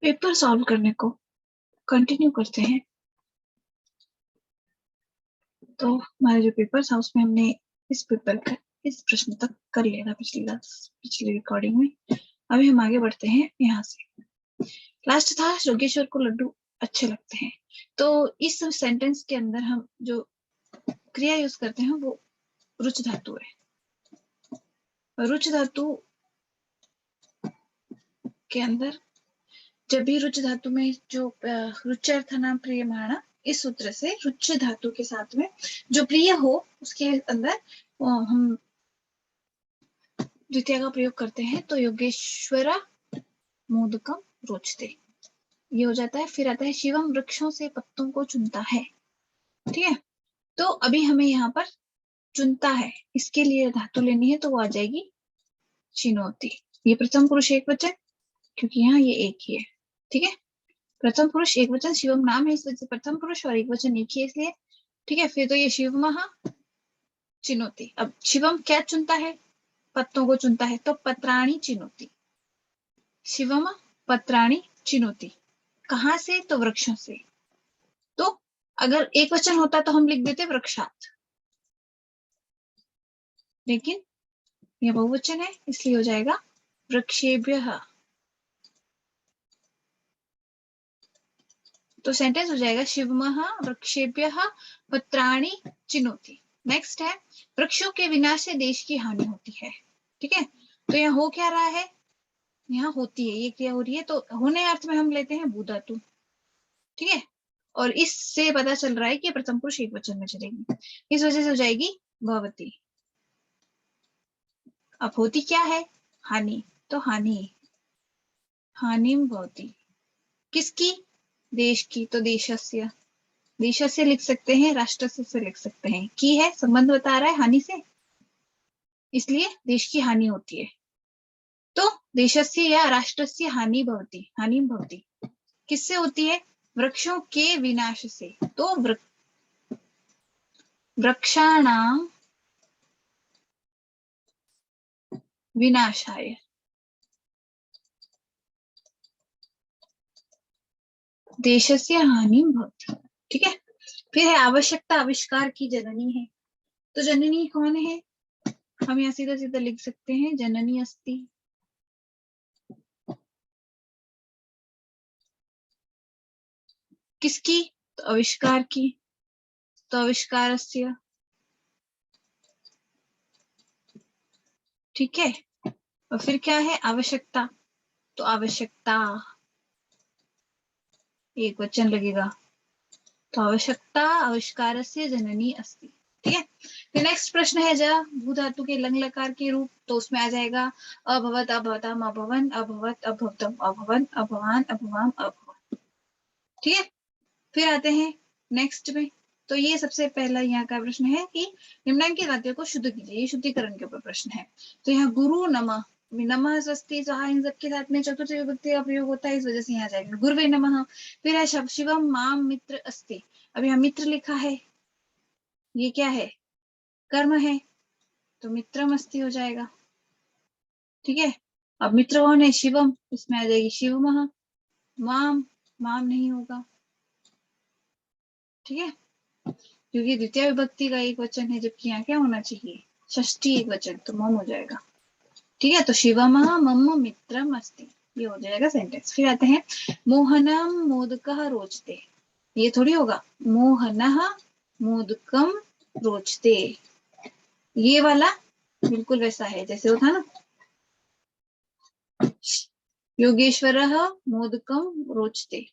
Paper solve करने को continue करते हैं। तो हमारे जो पेपर था उसमें हमने इस पेपर का इस प्रश्न तक कर लिया था पिछली रिकॉर्डिंग में। अभी हम आगे बढ़ते हैं यहाँ से। लास्ट था योगेश्वर को लड्डू अच्छे लगते हैं। तो इस सेंटेंस के अंदर हम जो क्रिया यूज करते हैं वो रुच धातु है। रुच धातु के अंदर जब भी रुच धातु में जो रुच्यर्थनाम प्रियमाणा, इस सूत्र से रुच धातु के साथ में जो प्रिय हो उसके अंदर हम द्वितीय का प्रयोग करते हैं। तो योगेश्वरा मोदकम रोचते ये हो जाता है। फिर आता है शिवम वृक्षों से पत्तों को चुनता है। ठीक है, तो अभी हमें यहाँ पर चुनता है इसके लिए धातु लेनी है, तो वो आ जाएगी चिनोती। ये प्रथम पुरुष एक वचन, क्योंकि यहाँ ये एक ही है। ठीक है, प्रथम पुरुष एक वचन, शिवम नाम है इस वजह से प्रथम पुरुष, और एक वचन एक ही है इसलिए। ठीक है, फिर तो ये शिवमः चिनोती। अब शिवम क्या चुनता है? पत्तों को चुनता है, तो पत्राणी चिनोती। शिवम पत्राणी चिनोती। कहां से? तो वृक्षों से। तो अगर एक वचन होता तो हम लिख देते वृक्षात, लेकिन यह बहुवचन है इसलिए हो जाएगा वृक्षेभ्यः। तो सेंटेंस हो जाएगा शिवमः वृक्षेभ्यः पत्राणि चिनोति। नेक्स्ट है वृक्षों के विनाश से देश की हानि होती है। ठीक है, तो यहाँ हो क्या रहा है? यहाँ होती है, ये क्रिया हो रही है, तो होने अर्थ में हम लेते हैं भू धातु। ठीक है, और इससे पता चल रहा है कि प्रथम पुरुष एक वचन में चलेगी, इस वजह से हो जाएगी भवती। अब होती क्या है? हानि, तो हानि हानिम भवती। किसकी? देश की, तो देशस्य। देशस्य लिख सकते हैं, राष्ट्रस्य से लिख सकते हैं। की है, संबंध बता रहा है हानि से, इसलिए देश की हानि होती है। तो देशस्य या राष्ट्रस्य हानि भवती, हानि भवती किससे होती है? वृक्षों के विनाश से। तो वृक्षाणाम विनाशाय देशस्य हानि भवती। ठीक है, फिर है आवश्यकता आविष्कार की जननी है। तो जननी कौन है? हम यहाँ सीधा सीधा लिख सकते हैं जननी अस्ति। किसकी? तो आविष्कार की, तो आविष्कारस्य। ठीक है, और फिर क्या है? आवश्यकता, तो आवश्यकता एक वचन लगेगा, तो आवश्यकता आविष्कारस्य जननी अस्ति। ठीक है, फिर नेक्स्ट प्रश्न है जरा भू धातु के लंग लकार के रूप, तो उसमें आ जाएगा अभवत अभवतम अभवन अभवत अभवतम अभवन अभवान अभवाम अभवन। ठीक है, फिर आते हैं नेक्स्ट में। तो ये सबसे पहला यहाँ का प्रश्न है कि निम्नांकित वाक्यों को शुद्ध कीजिए, ये शुद्धिकरण के ऊपर प्रश्न है। तो यहाँ गुरु नमः, नमः स्वस्ति स्वाहा इन सबके साथ में चतुर्थ विभक्ति का प्रयोग होता है, इस वजह से यहाँ जाएगा गुरुवे नमः। फिर है शिवम माम मित्र अस्ति। अब यहाँ मित्र लिखा है, ये क्या है? कर्म है, तो मित्रम अस्ति हो जाएगा। ठीक है, अब मित्र कौन है? शिवम, इसमें आ जाएगी शिवमः। माम, माम नहीं होगा। ठीक है, क्योंकि द्वितीय विभक्ति का एक वचन है, जबकि यहाँ क्या होना चाहिए? षष्ठी एक वचन, तो मम हो जाएगा। ठीक है, तो शिवमः मम मित्रम अस्ति, ये हो जाएगा सेंटेंस। फिर आते हैं मोहनम मोदकः रोचते। ये थोड़ी होगा मोहनः मोदकम रोचते, ये वाला बिल्कुल वैसा है जैसे वो था ना, योगेश्वरः मोदकम रोचते,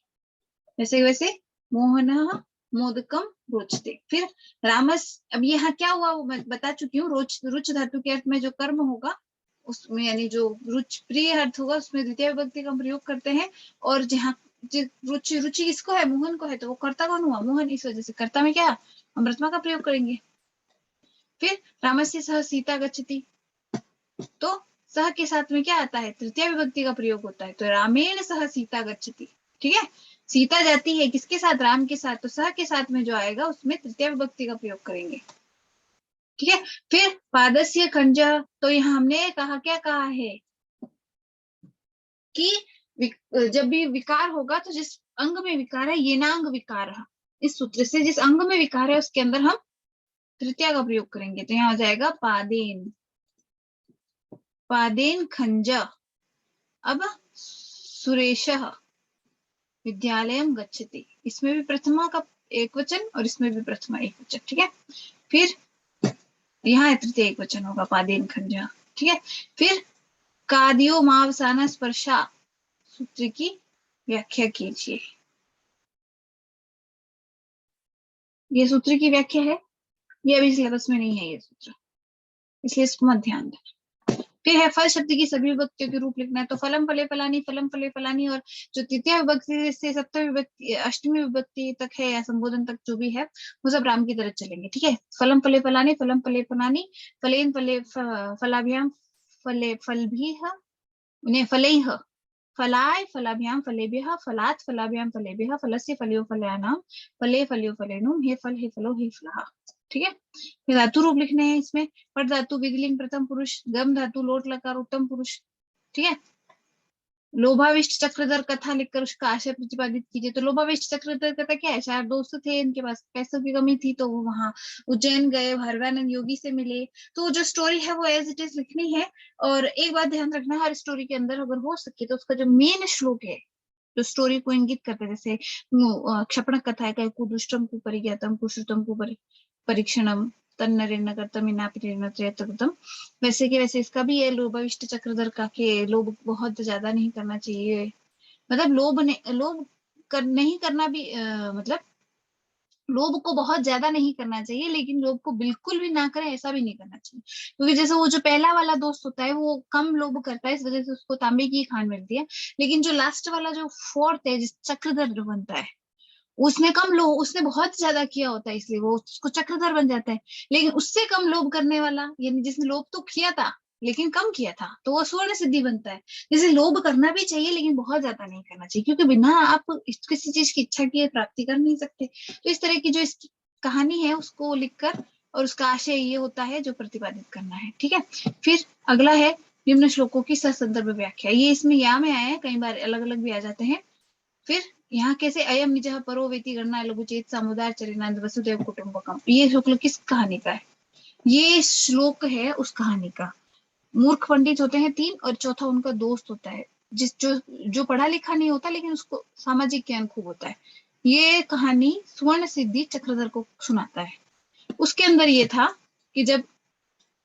वैसे वैसे मोहनः मोदकम रोचते। फिर रामस, अब यहाँ क्या हुआ वो मैं बता चुकी हूँ। रुच धातु के अर्थ में जो कर्म होगा उसमें, यानी जो रुच प्रिय अर्थ होगा उसमें द्वितीय विभक्ति का प्रयोग करते हैं। और जहाँ रुचि, रुचि किसको है? मोहन को है, तो वो कर्ता कौन हुआ? मोहन, इस वजह से कर्ता में क्या? अमृतमा का प्रयोग करेंगे। फिर रामस्य सह सीता गच्छति, तो सह के साथ में क्या आता है? तृतीय विभक्ति का प्रयोग होता है, तो रामेण सह सीता गच्छति। ठीक है, सीता जाती है किसके साथ? राम के साथ, तो सह के साथ में जो आएगा उसमें तृतीय विभक्ति का प्रयोग करेंगे। ठीक है, फिर पादस्य खंज, तो यहाँ हमने कहा क्या कहा है कि जब भी विकार होगा तो जिस अंग में विकार है, येनांग विकार, इस सूत्र से जिस अंग में विकार है उसके अंदर हम तृतीया का प्रयोग करेंगे। तो यहाँ आ जाएगा पादेन, पादेन खंज। अब सुरेश विद्यालय गच्छति, इसमें भी प्रथमा का एक वचन और इसमें भी प्रथमा एक वचन, ठीक है। फिर यहाँ तृतीय एक वचन होगा, पादेन खंजा, ठीक है। फिर कादियो मावसाना स्पर्शा, सूत्र की व्याख्या कीजिए। ये सूत्र की व्याख्या है, ये अभी सिलेबस में नहीं है ये सूत्र, इसलिए इसको मत ध्यान दें। फिर है फल शब्द की सभी विभक्तियों के रूप लिखना है। तो फलम फले फलानी, फलम फले फलानी, और जो तृतीय विभक्ति से सप्तमी विभक्ति, अष्टमी विभक्ति तक है या संबोधन तक जो भी है वो सब राम की तरह चलेंगे, ठीक है। फलम फले फलानी, फलम फले फलानी, फलेन फले फलाभ्याम फले फल भी उन्हें फलैः, फलाय फलाभ्याम फलेभ्यः, फलात् फलाभ्याम फलेभ्यः, फलस्य फलयो फलयानाम, फले फलयो फलेनुम, हे फल हे फलो हे फलः, ठीक है। फिर धातु रूप लिखने हैं इसमें। पट धातु विधिलिंग प्रथम पुरुष, गम धातु लोट लकार उत्तम पुरुष, ठीक है। लोभाविष्ट चक्रधर कथा लिखकर उसका आशय प्रतिपादित कीजिए। तो लोभाविष्ट चक्रधर कथा क्या है, 4 दोस्त थे, इनके पास पैसों की कमी थी तो वो वहां उज्जैन गए, भैरवानंद योगी से मिले। तो जो स्टोरी है वो एज इट इज लिखनी है। और एक बात ध्यान रखना, हर स्टोरी के अंदर अगर हो सके तो उसका जो मेन श्लोक है जो स्टोरी को इंगित करते हैं, जैसे क्षपणक कथा है, कुदुष्टम को परिज्ञातम कुश्रुतम को परीक्षणम तन्नरेण कर्तम इनापिरेण त्रयतम, वैसे कि वैसे इसका भी है लोभाविष्ट चक्रधर का के लोभ बहुत ज्यादा नहीं करना चाहिए। मतलब लोभ नहीं करना भी मतलब लोभ को बहुत ज्यादा नहीं करना चाहिए, लेकिन लोभ को बिल्कुल भी ना करें ऐसा भी नहीं करना चाहिए। क्योंकि जैसे वो जो पहला वाला दोस्त होता है वो कम लोभ करता है, इस वजह से उसको तांबे की खान मिलती है। लेकिन जो लास्ट वाला जो फोर्थ है, जिस चक्रधर जो बनता है, उसने कम लोभ, उसने बहुत ज्यादा किया होता है इसलिए वो उसको चक्रधर बन जाता है। लेकिन उससे कम लोभ करने वाला, यानी जिसने लोभ तो किया था लेकिन कम किया था, तो वो स्वर्ण सिद्धि बनता है। जैसे लोभ करना भी चाहिए लेकिन बहुत ज्यादा नहीं करना चाहिए, क्योंकि बिना आप किसी चीज की इच्छा किए प्राप्ति कर नहीं सकते। तो इस तरह की जो इसकी कहानी है उसको लिखकर, और उसका आशय ये होता है जो प्रतिपादित करना है, ठीक है। फिर अगला है निम्न श्लोकों की ससंदर्भ व्याख्या। ये इसमें या में आया है, कई बार अलग अलग भी आ जाते हैं। फिर यहाँ कैसे, अयम निजः परो वेति गणना लघुचेत समुदाय चरिनांद वसुदेव कुटुंबकम, ये श्लोक किस कहानी का है? ये श्लोक है उस कहानी का। मूर्ख पंडित होते हैं 3 और चौथा उनका दोस्त होता है, जिस जो पढ़ा लिखा नहीं होता लेकिन उसको सामाजिक ज्ञान खूब होता है। ये कहानी स्वर्ण सिद्धि चक्रधर को सुनाता है। उसके अंदर ये था कि जब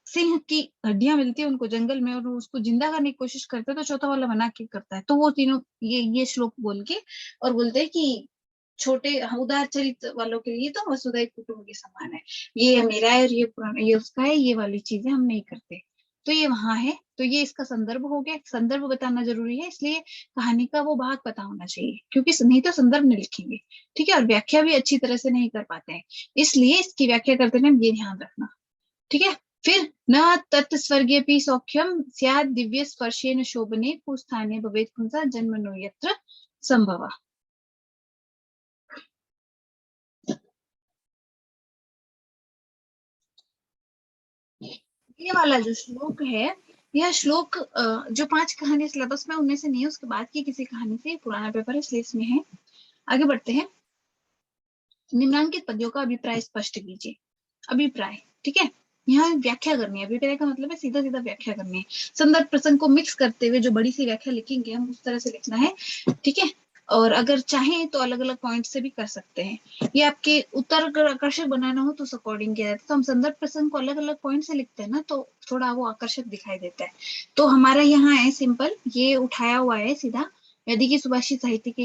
सिंह की हड्डियां मिलती है उनको जंगल में और उसको जिंदा करने की कोशिश करता है, तो चौथा वाला मना के करता है। तो वो तीनों ये श्लोक बोल के और बोलते हैं कि छोटे उदार चरित्र वालों के लिए तो वसुधैव कुटुंब के समान है, ये मेरा है और ये पुराना ये उसका है, ये वाली चीजें हम नहीं करते। तो ये वहां है, तो ये इसका संदर्भ हो गया। संदर्भ बताना जरूरी है, इसलिए कहानी का वो भाग पता होना चाहिए, क्योंकि नहीं तो संदर्भ नहीं लिखेंगे, ठीक है। और व्याख्या भी अच्छी तरह से नहीं कर पाते हैं, इसलिए इसकी व्याख्या करते हैं ये ध्यान रखना, ठीक है। फिर न तत्स्वर्गेऽपि सौख्यम स्यात् दिव्य स्पर्शेन शोभने कुस्थाने भवेत् पुंसा जन्म नो यत्र संभव। ये वाला जो श्लोक है, यह श्लोक जो 5 कहानी सिलेबस में उनमें से नहीं है, उसके बाद की किसी कहानी से, पुराना पेपर है इसलिए इसमें है। आगे बढ़ते हैं। निम्नांकित पद्यों का अभिप्राय स्पष्ट कीजिए। अभिप्राय, ठीक है। यहाँ व्याख्या करनी है। अभिप्राय का मतलब है सीधा सीधा व्याख्या करनी है। संदर्भ प्रसंग को मिक्स करते हुए जो बड़ी सी व्याख्या लिखेंगे हम उस तरह से लिखना है, ठीक है। और अगर चाहें तो अलग अलग पॉइंट से भी कर सकते हैं। ये आपके उत्तर अगर आकर्षक बनाना हो तो उस अकॉर्डिंग किया जाता है। तो हम संदर्भ प्रसंग को अलग अलग पॉइंट से लिखते हैं ना, तो थोड़ा वो आकर्षक दिखाई देता है। तो हमारा यहाँ है सिंपल, ये उठाया हुआ है सीधा यदि की सुभाषित साहित्य के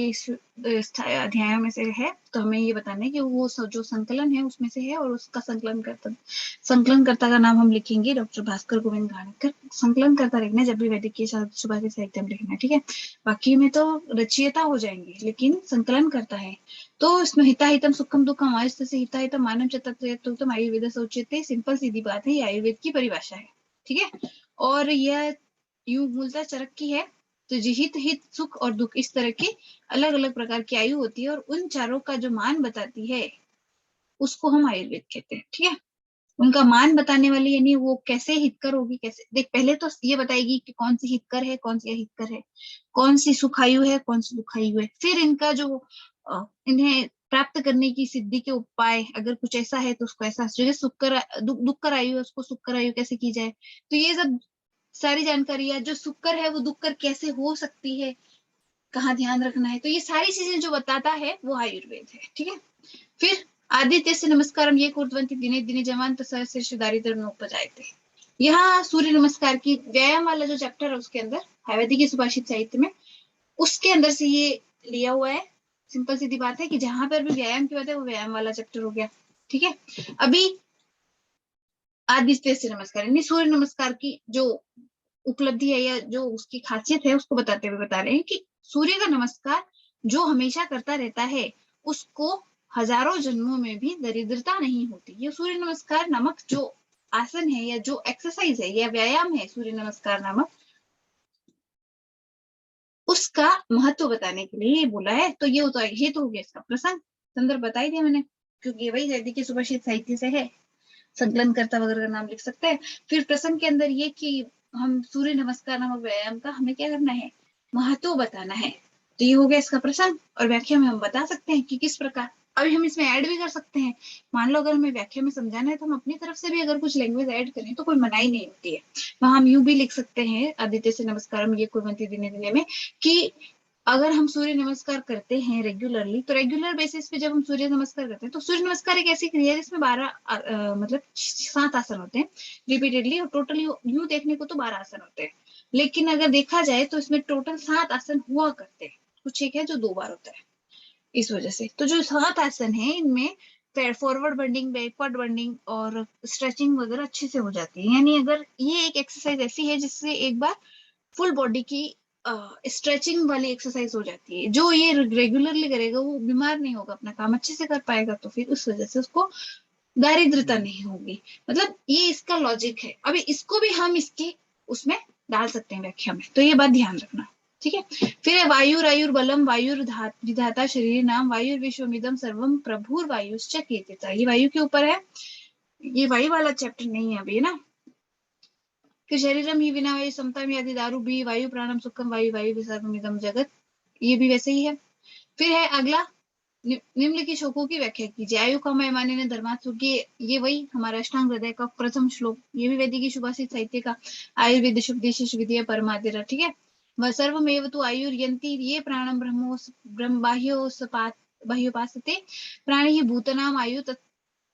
अध्यायों में से है, तो हमें ये बताना है कि वो जो संकलन है उसमें से है, और उसका संकलनकर्ता का नाम हम लिखेंगे डॉक्टर भास्कर गोविंद घाणेकर। संकलनकर्ता लिखना जब भी वैदिक की सुभाषित साहित्य में लिखना है, ठीक है। बाकी में तो रचयिता हो जाएंगे, लेकिन संकलन करता है। तो इसमें हिताहितम सुखम दुखम आयुष से हिताहितम मानव चतुर्थम आयुर्वेद सोचते, सिंपल सीधी बात है, ये आयुर्वेद की परिभाषा है, ठीक है। और यह यूं मूलतः चरक की है। तो हित हित सुख और दुख इस तरह के अलग अलग प्रकार की आयु होती है, और उन चारों का जो मान बताती है उसको हम आयुर्वेद कहते हैं, ठीक है। उनका मान बताने वाली, यानी वो कैसे हितकर होगी, कैसे देख, पहले तो ये बताएगी कि कौन सी हितकर है, कौन सी अहितकर है, कौन सी सुखायु है, कौन सी दुखायु है। फिर इनका जो इन्हें प्राप्त करने की सिद्धि के उपाय, अगर कुछ ऐसा है तो उसको ऐसा, जैसे सुखकर दुखकर आयु है उसको सुखकर आयु कैसे की जाए। तो ये सब सारी जानकारी है। जो सुखकर है वो दुखकर कैसे हो सकती है, कहाँ ध्यान रखना है, तो ये सारी चीजें जो बताता है वो आयुर्वेद है। ठीक है। फिर आदित्य से नमस्कारम ये कुर्वन्ति दिने दिने जमानत सहस्रेषु दारिद्र्यं नोपजायते। यहाँ सूर्य नमस्कार की व्यायाम वाला जो चैप्टर है उसके अंदर, आयुर्वेदिक की सुभाषित साहित्य में, उसके अंदर से ये लिया हुआ है। सिंपल सीधी बात है कि जहां पर भी व्यायाम की बात है वो व्यायाम वाला चैप्टर हो गया। ठीक है। अभी आदित्य से नमस्कार यानी सूर्य नमस्कार की जो उपलब्धि है या जो उसकी खासियत है उसको बताते हुए बता रहे हैं कि सूर्य का नमस्कार जो हमेशा करता रहता है उसको हजारों जन्मों में भी दरिद्रता नहीं होती। ये सूर्य नमस्कार नामक जो आसन है या जो एक्सरसाइज है या व्यायाम है सूर्य नमस्कार नामक, उसका महत्व बताने के लिए ये बोला है। तो ये तो हो गया इसका प्रसंग, संदर्भ बता ही दिया मैंने, क्योंकि वही वैदिक सुभाषित साहित्य से है, संकलन करता वगैरह का नाम लिख सकते हैं। फिर प्रसंग के अंदर ये कि हम सूर्य नमस्कार नामक व्यायाम का हमें क्या करना है, महत्व बताना है। तो ये हो गया इसका प्रसंग, और व्याख्या में हम बता सकते हैं कि किस प्रकार। अभी हम इसमें ऐड भी कर सकते हैं, मान लो अगर हमें व्याख्या में समझाना है तो हम अपनी तरफ से भी अगर कुछ लैंग्वेज ऐड करें तो कोई मनाही नहीं होती है। वहां हम यूं भी लिख सकते हैं आदित्य से नमस्कार ये कुर्वन्ति दिने दिने में, कि अगर हम सूर्य नमस्कार करते हैं रेगुलरली, तो रेगुलर बेसिस पे जब हम सूर्य नमस्कार करते हैं तो सूर्य नमस्कार एक ऐसी क्रिया है जिसमें 12 मतलब 7 आसन होते हैं रिपीटेडली, और टोटली यूं देखने को तो 12 आसन होते हैं, लेकिन अगर देखा जाए तो इसमें टोटल 7 आसन हुआ करते हैं। कुछ एक है जो 2 बार होता है, इस वजह से। तो जो 7 आसन है इनमें फॉरवर्ड बेंडिंग, बैकवर्ड बेंडिंग और स्ट्रेचिंग वगैरह अच्छे से हो जाती है। यानी अगर ये एक एक्सरसाइज ऐसी है जिससे एक बार फुल बॉडी की स्ट्रेचिंग वाली एक्सरसाइज हो जाती है। जो ये रेगुलरली करेगा वो बीमार नहीं होगा, अपना काम अच्छे से कर पाएगा, तो फिर उस वजह से उसको दारिद्रता नहीं होगी। मतलब ये इसका लॉजिक है। अभी इसको भी हम इसके उसमें डाल सकते हैं व्याख्या में, तो ये बात ध्यान रखना। ठीक है। फिर वायुर बलम वायुर विधाता शरीर नाम वायुर विश्वमिदम सर्वम प्रभुर वायुश्च कीर्तिता। ये वायु के ऊपर है, ये वायु वाला चैप्टर नहीं है अभी ना, कि शरीरम ही विना वायु समता में आदि दारू भी वायु प्राणम सुखम वायु वायु विसर्गमिदम जगत, ये भी वैसे ही है। फिर है अगला निम्नलिखित श्लोकों की व्याख्या कीजिए। आयु का माने ने धर्मात्सु की, ये वही हमारा अष्टांग हृदय का प्रथम श्लोक, ये भी वैदिक सुभाषित साहित्य का आयुर्वेद शुभदेश विद्या परमादिरा। ठीक है। वह सर्वमेव तु आयुर्यंती ये प्राणम ब्रह्म बाह्योपासते प्राणी ही भूतनाम आयु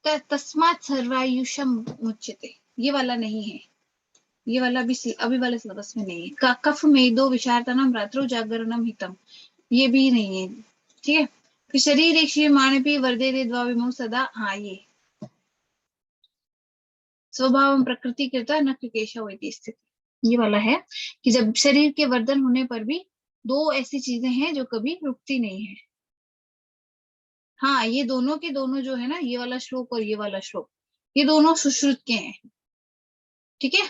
तस्मात् सर्वायुषम मुच्यते। ये वाला नहीं है, ये वाला अभी वाले सिलेबस में नहीं है। कफ में दो विशारतनम रात्रो जागरणम हितम, ये भी नहीं है। ठीक है। फिर शरीर एक शिव मानपी वर्दे दे द्वा विमो सदा, हाँ ये स्वभाव प्रकृति कृता न केशव स्थिति, ये वाला है कि जब शरीर के वर्धन होने पर भी दो ऐसी चीजें हैं जो कभी रुकती नहीं है। हाँ ये दोनों के दोनों जो है ना, ये वाला श्लोक और ये वाला श्लोक, ये दोनों सुश्रुत के हैं। ठीक है।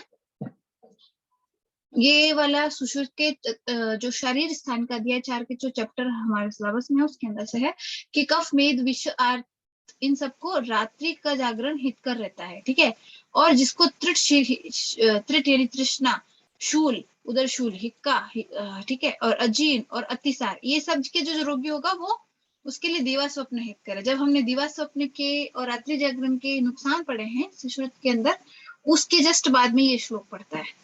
ये वाला सुश्रुत के जो शरीर स्थान का अध्याय 4 के जो चैप्टर हमारे सिलेबस में है उसके अंदर से है कि कफ मेद विश्व आर्त, इन सबको रात्रि का जागरण हितकर रहता है। ठीक है। और जिसको त्रिट यानी तृष्णा, शूल उदर शूल, हिक्का ठीक है, और अजीन और अतिसार, ये सब के जो रोगी होगा वो उसके लिए दीवा स्वप्न हितकर है। जब हमने दीवा स्वप्न के और रात्रि जागरण के नुकसान पढ़े हैं सुश्रुत के अंदर, उसके जस्ट बाद में ये श्लोक पढ़ता है।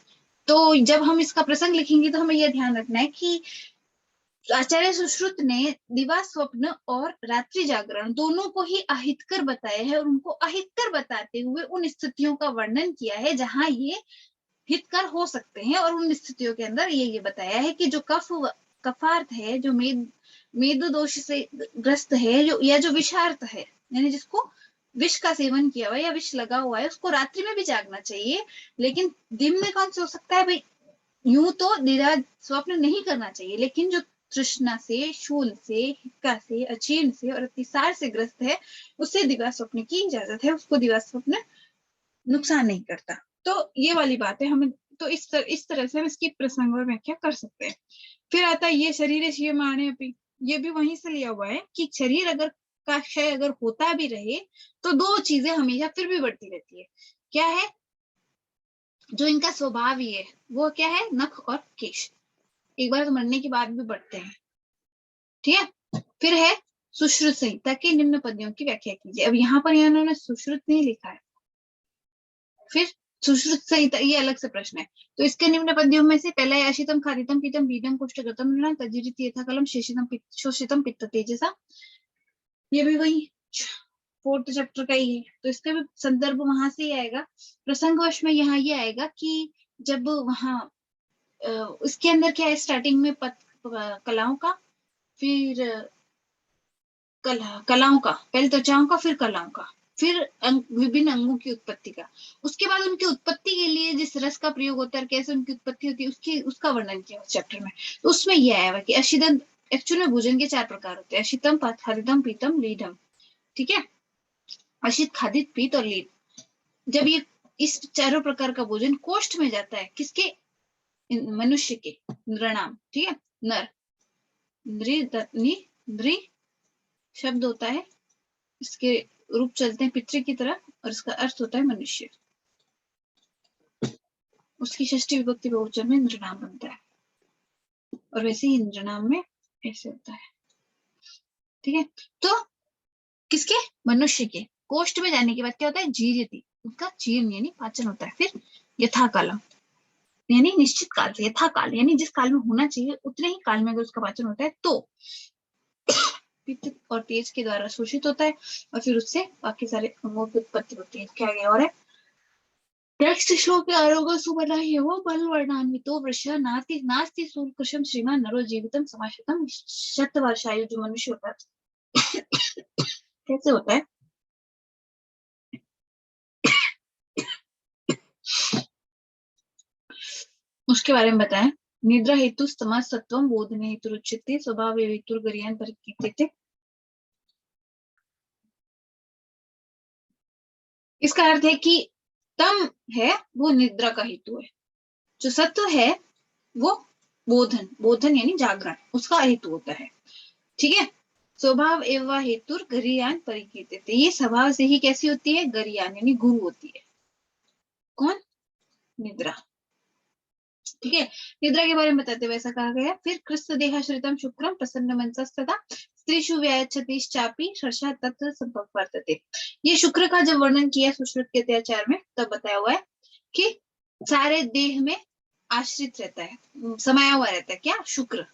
तो जब हम इसका प्रसंग लिखेंगे तो हमें यह ध्यान रखना है कि आचार्य सुश्रुत ने दिवा स्वप्न और रात्रि जागरण दोनों को ही अहितकर बताया है, और उनको अहितकर बताते हुए उन स्थितियों का वर्णन किया है जहां ये हितकर हो सकते हैं। और उन स्थितियों के अंदर ये बताया है कि जो कफार्थ है, जो मेद दोष से ग्रस्त है, जो या जो विषार्थ है, यानी जिसको विष का सेवन किया हुआ या विष लगा हुआ है, उसको रात्रि में भी जागना चाहिए। लेकिन दिन में कौन से हो सकता है भाई, यूं तो दिवा स्वप्न नहीं करना चाहिए, लेकिन जो तृष्णा से, शूल से, हिक्का से, अचीर्ण से और अतिसार से ग्रस्त है उससे दिवा स्वप्न की इजाजत है, उसको दिवा स्वप्न नुकसान नहीं करता। तो ये वाली बात है। हमें तो इस तरह से हम इसकी प्रसंग और व्याख्या कर सकते हैं। फिर आता है ये शरीर शिव माने अपनी, ये भी वहीं से लिया हुआ है कि शरीर अगर का क्षय अगर होता भी रहे तो दो चीजें हमेशा फिर भी बढ़ती रहती है। क्या है जो इनका स्वभाव ही है, वो क्या है, नख और केश, एक बार तो मरने के बाद भी बढ़ते हैं। ठीक है, फिर है सुश्रुत संहिता के निम्न पद्यों की व्याख्या कीजिए। अब यहाँ पर इन्होंने सुश्रुत नहीं लिखा है, फिर सुश्रुत संहिता ये अलग से प्रश्न है। तो इसके निम्न पद्यों में से पहला है अशितम खादितम पीतम बीजम कुष्ठगतम नृणां तज्जिरिति यथा कलम शोषितम पित्त तेजसा। ये भी वही 4th चैप्टर का ही है, तो इसका भी संदर्भ वहां से ही आएगा। प्रसंगवश में यहाँ ये आएगा कि जब वहां उसके अंदर क्या है, स्टार्टिंग में कलाओं का, फिर कलाओं का, पहले त्वचाओं का, फिर कलाओं का, फिर विभिन्न अंगों की उत्पत्ति का, उसके बाद उनकी उत्पत्ति के लिए जिस रस का प्रयोग होता है, कैसे उनकी उत्पत्ति होती है, उसका वर्णन किया उस चैप्टर में। तो उसमें यह आया कि अशिदम, एक्चुअली में भोजन के 4 प्रकार होते हैं, अशितम, खादितम, पीतम, लीढम। ठीक है, अशित, खादित, पीत और लीड। जब ये इस चारों प्रकार का भोजन कोष्ठ में जाता है, किसके, मनुष्य के, नृणाम, ठीक है, नर, नृ शब्द होता है, इसके रूप चलते हैं पितृ की तरह, और इसका अर्थ होता है मनुष्य, उसकी षष्ठी विभक्ति बहुवचन में नृणाम बनता है, और वैसे ही नृणाम में ऐसे होता है। ठीक है, तो किसके, मनुष्य के कोष्ठ में जाने के बाद क्या होता है, जीर्यति, उसका जीर्ण यानी पाचन होता है। फिर यथाकालम यानी निश्चित काल से, यथाकाल यानी जिस काल में होना चाहिए उतने ही काल में अगर उसका पाचन होता है तो पित्त और तेज के द्वारा शोषित होता है, और फिर उससे बाकी सारे अंगों की उत्पत्ति होती है। क्या गया और है नेक्स्ट श्लोक के आरोग्य सुबला है वो बल वर्णान्वितो वृष नास्ति नास्ति सूलकृशम श्रीमान नरो जीवितम समाशतम शतवर्षायु, जो मनुष्य होता है कैसे होता है, उसके बारे में बताएं। निद्रा हेतु स्तमा सत्वम बोधने हेतु रुच्यते स्वभाव हेतु गरियान परिकीर्तिते। इसका अर्थ है कि तम है वो निद्रा का हेतु है, जो सत्व है वो बोधन, बोधन यानी जागरण, उसका हेतु होता है। ठीक है, स्वभाव एवं हेतु गरियान परिकीर्तिते, ये स्वभाव से ही कैसी होती है, गरियान यानी गुरु होती है। कौन, निद्रा। ठीक है, निद्रा के बारे में बताते हुए ऐसा कहा गया। फिर कृष्ण देहाश्रितम शुक्रम प्रसन्न मनसस्तदा स्त्रीषु व्यायच्छतिश्चापि षर्षा तत्र संपर्कवर्तते। ये शुक्र का जब वर्णन किया सुश्रुत के अत्याचार में, तब बताया हुआ है कि सारे देह में आश्रित रहता है, समाया हुआ रहता है, क्या, शुक्र।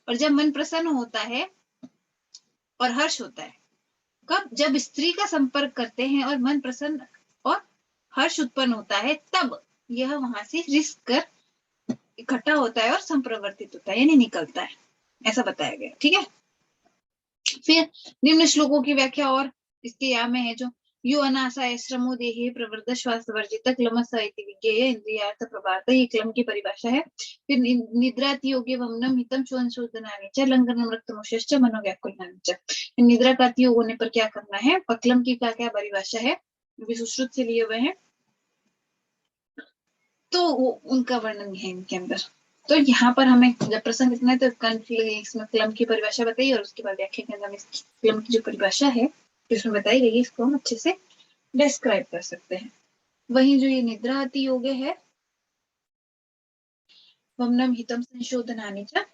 और जब मन प्रसन्न होता है और हर्ष होता है, कब, जब स्त्री का संपर्क करते हैं और मन प्रसन्न और हर्ष उत्पन्न होता है, तब यह वहां से रिस्क कर इकट्ठा होता है और संप्रवर्तित होता है यानी निकलता है, ऐसा बताया गया। ठीक है, फिर निम्न श्लोकों की व्याख्या और इसके यहाँ में है जो यो अनासा श्रमो देहे प्रवृद्ध श्वास वर्जित क्लमस विज्ञेय इंद्रियार्थ प्रभात, ये क्लम की परिभाषा है। फिर निद्राति योगे वमनम हितम शोधनानि च लंघनम रक्तमोषश्च मनोव्याकुलनानि च। निद्रा का अति योग होने पर क्या करना है, क्लम की क्या क्या परिभाषा है, सुश्रुत से लिए हुए हैं, तो वो उनका वर्णन है इनके अंदर। तो यहाँ पर हमें जब प्रसंग इतना है तो इसमें क्लम की परिभाषा बताई, और उसके बाद व्याख्या के अंदर क्लम की जो परिभाषा है जिसमें बताई गई, इसको हम अच्छे से डिस्क्राइब कर सकते हैं। वहीं जो ये निद्रा अति योग है, वमनम हितम संशोधनानि च,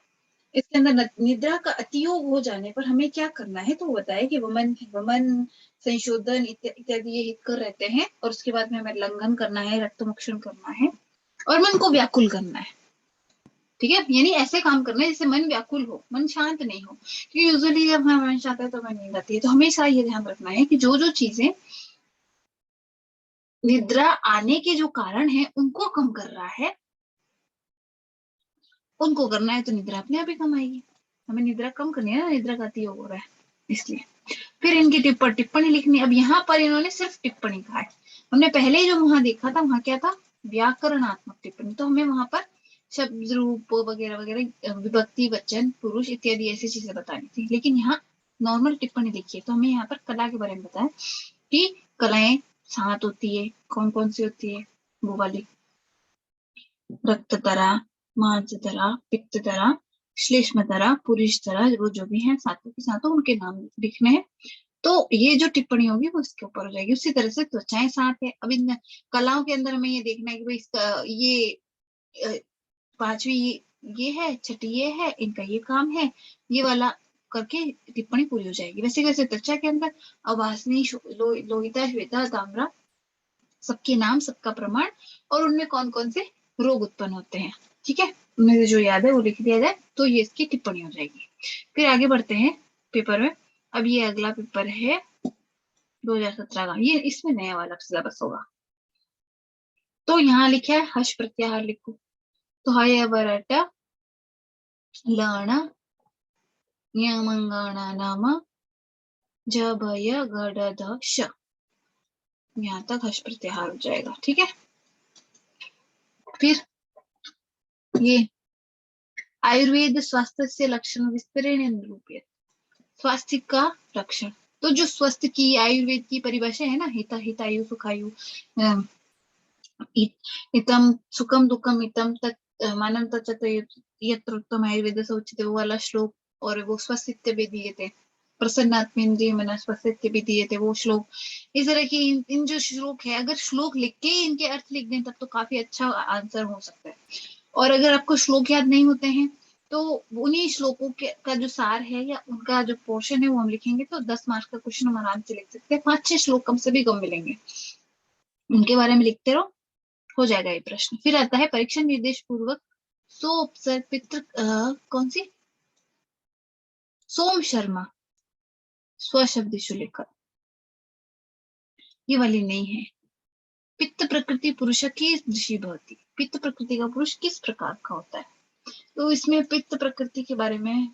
इसके अंदर निद्रा का अतियोग हो जाने पर हमें क्या करना है, तो वो बताया कि वमन संशोधन इत्यादि ये हित कर रहते हैं, और उसके बाद में हमें लंघन करना है, रक्तमोक्षण करना है, और मन को व्याकुल करना है। ठीक है, यानी ऐसे काम करना है जिससे मन व्याकुल हो, मन शांत नहीं हो, क्योंकि यूजुअली जब हमारा मन शांत है तो मन नींद आती है। तो हमेशा ये ध्यान रखना है कि जो जो चीजें निद्रा आने के जो कारण है उनको कम कर रहा है, उनको करना है, तो निद्रा अपने आप ही कम आएगी। हमें निद्रा कम करनी है ना, निद्रा का अति हो रहा है इसलिए। फिर इनकी टिप्पणी लिखनी। अब यहाँ पर इन्होंने सिर्फ टिप्पणी कहा है, हमने पहले जो वहां देखा था वहां क्या था, व्याकरणात्मक टिप्पणी, तो हमें वहां पर शब्द रूप वगैरह वगैरह विभक्ति वचन पुरुष इत्यादि ऐसी चीजें बतानी थी, लेकिन यहाँ नॉर्मल टिप्पणी देखिए। तो हमें यहाँ पर कला के बारे में बताया कि कलाएं 7 होती है, कौन कौन सी होती है, वो वाली रक्ततरा, मांसतरा, पित्ततरा, श्लेष्मतरा, पुरुषतरा, वो जो भी है सातों के सातों उनके नाम लिखने हैं। तो ये जो टिप्पणी होगी वो इसके ऊपर हो जाएगी। उसी तरह से त्वचाएं 7 है। अब इन कलाओं के अंदर हमें ये देखना है कि भाई इसका ये 5वीं ये है, छठी ये है, इनका ये काम है, ये वाला करके टिप्पणी पूरी हो जाएगी। वैसे वैसे त्वचा के अंदर अवासनी, लोहिता, श्वेता, ताम्रा, सबके नाम, सबका प्रमाण और उनमें कौन कौन से रोग उत्पन्न होते हैं। ठीक है, उनमें से जो याद है वो लिख दिया जाए तो ये इसकी टिप्पणी हो जाएगी। फिर आगे बढ़ते हैं पेपर में। अब ये अगला पेपर है 2017 का, ये इसमें नया वाला सिलेबस होगा। तो यहाँ लिखा है हर्ष प्रत्याहार लिखो। तो हयवरट लण यमंगणा नाम जभय गडद श, यहाँ तक हर्ष प्रत्याहार हो जाएगा। ठीक है, फिर ये आयुर्वेद स्वास्थ्य से लक्षण विस्तरेण निरूपयत, स्वास्थ्य का लक्षण। तो जो स्वास्थ्य की आयुर्वेद की परिभाषा है ना, हिता हितायु सुखायु, इतम सुखम दुखम इतम तत् मानम तत् यत्र उत्तम आयुर्वेद से उचित, वो वाला श्लोक, और वो स्वास्थ्य भी दिए थे, प्रसन्नात्मेन्द्रिय मन स्वास्थ्य भी दिए थे वो श्लोक। इस तरह की इन जो श्लोक है, अगर श्लोक लिख के इनके अर्थ लिख दें तब तो काफी अच्छा आंसर हो सकता है। और अगर आपको श्लोक याद नहीं होते हैं तो उन्हीं श्लोकों के का जो सार है या उनका जो पोर्शन है वो हम लिखेंगे तो 10 मार्क्स का क्वेश्चन हम आराम से लिख सकते हैं। 5-6 श्लोक कम से भी कम मिलेंगे, उनके बारे में लिखते रहो, हो जाएगा ये प्रश्न। फिर आता है परीक्षा निर्देश पूर्वक सोपसर पितृ कौन सी, सोम शर्मा स्वशब्दिशु लेखक, ये वाली नहीं है। पित्त प्रकृति पुरुष की दृषि भवती, पित्त प्रकृति का पुरुष किस प्रकार का होता है। तो इसमें पित्त प्रकृति के बारे में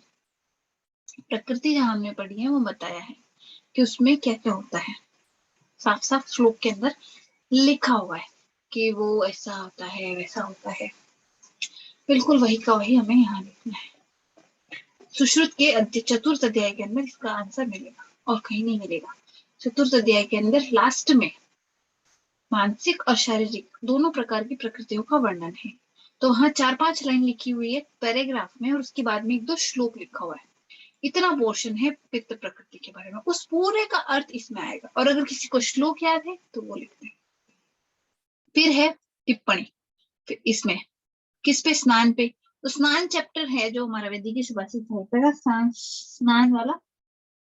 प्रकृति जहां हमने पढ़ी है वो बताया है कि उसमें क्या क्या होता है, साफ साफ श्लोक के अंदर लिखा हुआ है कि वो ऐसा होता है वैसा होता है। बिल्कुल वही का वही हमें यहाँ लिखना है। सुश्रुत के चतुर्थ अध्याय के अंदर इसका आंसर मिलेगा और कहीं नहीं मिलेगा। चतुर्थ अध्याय के अंदर लास्ट में मानसिक और शारीरिक दोनों प्रकार की प्रकृतियों का वर्णन है। तो वहां 4-5 लाइन लिखी हुई है पैराग्राफ में और उसके बाद में 1-2 श्लोक लिखा हुआ है। इतना पोर्शन है पित्त प्रकृति के बारे में, उस पूरे का अर्थ इसमें आएगा। और अगर किसी को श्लोक याद है तो वो लिखते हैं। फिर है टिप्पणी, फिर इसमें किस पे, स्नान पे। तो स्नान चैप्टर है जो हमारा वैदिक सुभाषित साहित्य का स्नान वाला,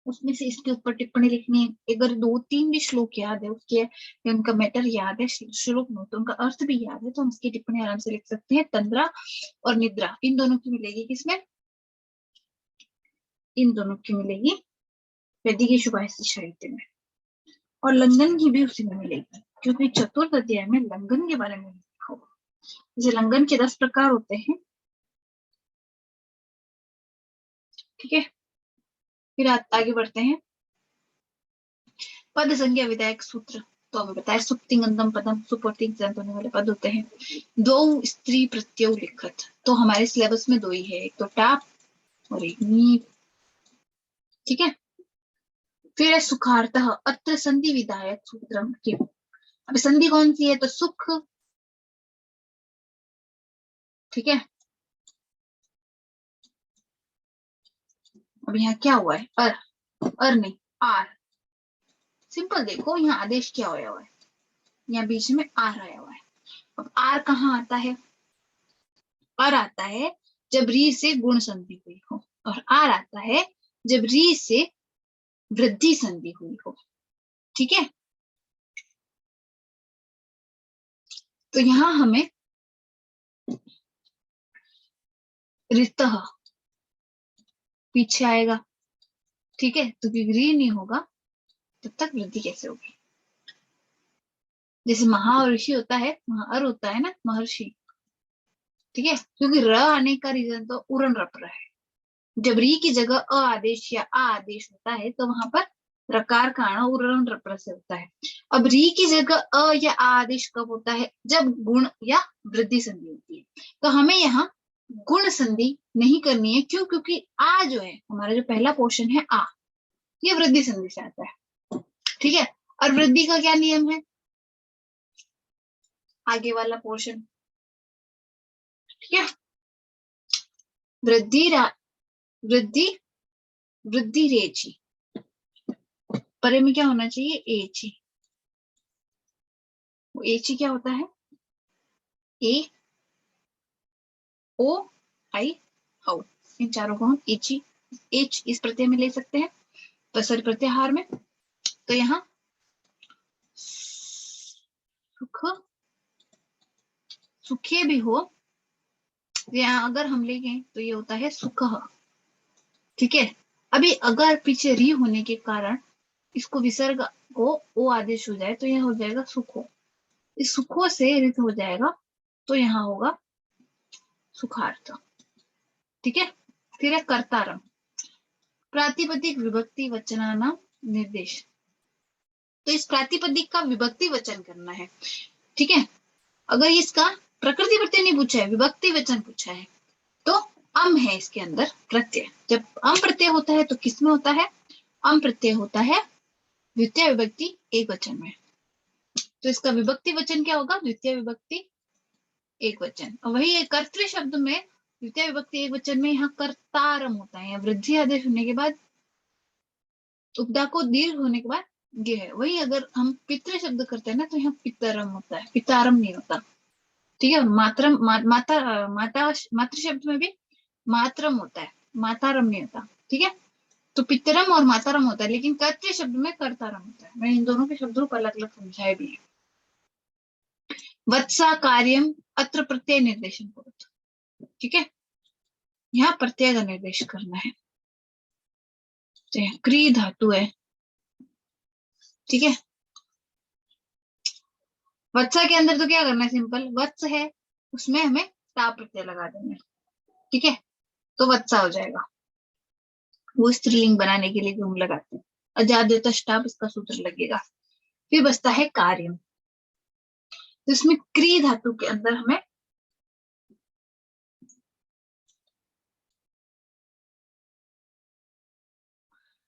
उसमें से इसके ऊपर टिप्पणी लिखनी है। अगर 2-3 भी श्लोक याद है उसके, उनका मैटर याद है, श्लोक में तो उनका अर्थ भी याद है, तो हम इसकी टिप्पणी आराम से लिख सकते हैं। तंद्रा और निद्रा इन दोनों की मिलेगी किसमें, इन दोनों की मिलेगी वैदिक सुभाषित साहित्य में। और लंघन की भी उसी में मिलेगी, क्योंकि चतुर्थ अध्याय में लंघन के बारे में लिखा हुआ। जैसे लंघन के 10 प्रकार होते हैं। ठीक है, फिर आगे बढ़ते हैं। पद संज्ञा विधायक सूत्र, तो हमें बताया सुप्तिंगंतम पदम, सुपर्तिंग होने वाले पद होते हैं। 2 स्त्री प्रत्यय लिखत, तो हमारे सिलेबस में 2 ही है, एक तो टाप और एक नीप। ठीक है, फिर है सुखार्थः अत्र संधि विधायक सूत्रम किम। अब संधि कौन सी है, तो सुख। ठीक है, अब यहाँ क्या हुआ है, अर नहीं आर। सिंपल देखो यहाँ आदेश क्या होया हुआ है, यहाँ बीच में आर आया हुआ है। अब आर कहाँ आता है, आर आता है जब री से गुण संधि हुई हो, और आर आता है जब री से वृद्धि संधि हुई हो। ठीक है, तो यहां हमें रितः पीछे आएगा। ठीक है, तो री नहीं होगा तब तक वृद्धि कैसे होगी। जैसे महर्षि होता है, महाअर होता है ना महर्षि। ठीक है, क्योंकि र आने का रीजन तो उरन रप रहा है। जब री की जगह अ आदेश या आ आदेश होता है तो वहां पर रकार का आना उरन रप से होता है। अब री की जगह अ या आ आदेश कब होता है, जब गुण या वृद्धि संधि होती है। तो हमें यहाँ गुण संधि नहीं करनी है, क्यों, क्योंकि आ जो है हमारा जो पहला पोर्शन है आ, ये वृद्धि संधि से आता है। ठीक है, और वृद्धि का क्या नियम है, आगे वाला पोर्शन। ठीक है, वृद्धि वृद्धि वृद्धि रेची, परे में क्या होना चाहिए, एच ई। वो एच ई क्या होता है, ए ओ आई औ, इन चारों को हम एच ई, एच इस प्रत्यय में ले सकते हैं, तो सॉरी प्रत्याहार में। तो यहाँ सुख, सुखे भी हो, यहाँ अगर हम लेंगे तो ये होता है सुख। ठीक है, अभी अगर पीछे री होने के कारण इसको विसर्ग को ओ आदेश हो जाए तो यह हो जाएगा सुखो, इस सुखो से रित हो जाएगा तो यहाँ होगा सुखार्थ। ठीक है, फिर है कर्तारम, प्रातिपदिक विभक्ति वचनानाम निर्देश। तो इस प्रातिपदिक का विभक्ति वचन करना है। ठीक है, अगर इसका प्रकृति प्रत्यय नहीं पूछा है, विभक्ति वचन पूछा है, तो अम है इसके अंदर प्रत्यय। जब अम प्रत्यय होता है तो किसमें होता है, अम प्रत्यय होता है द्वितीय विभक्ति एक वचन में। तो इसका विभक्ति वचन क्या होगा, द्वितीय विभक्ति एक वचन। और वही कर्तृ शब्द में द्वितीय विभक्ति एक वचन में यहाँ कर्तारम होता है, वृद्धि आदेश होने के बाद, उपदा को दीर्घ होने के बाद ये है। वही अगर हम पितृ शब्द करते हैं ना तो यहाँ पितरम होता है, पितारम नहीं होता। ठीक है, मातरम माता माता मातृ शब्द में भी मातरम होता है, मातारम नहीं होता। ठीक है, तो पितरम और मातारम होता है, लेकिन कर्तृ शब्द में कर्तारम होता है। मैं इन दोनों के शब्दों को अलग अलग समझाया भी है। वत्सा कार्यम अत्र प्रत्यय निर्देशन करो। ठीक है, यहाँ प्रत्यय का निर्देश करना है। तो क्री धातु है। ठीक है, वत्सा के अंदर तो क्या करना है, सिंपल वत्स है उसमें हमें ता प्रत्यय लगा देंगे। ठीक है, तो वत्सा हो जाएगा, वो स्त्रीलिंग बनाने के लिए जो हम लगाते हैं, अजाद्यता स्टाप इसका सूत्र लगेगा। फिर बचता है कार्यम, तो इसमें क्री धातु के अंदर हमें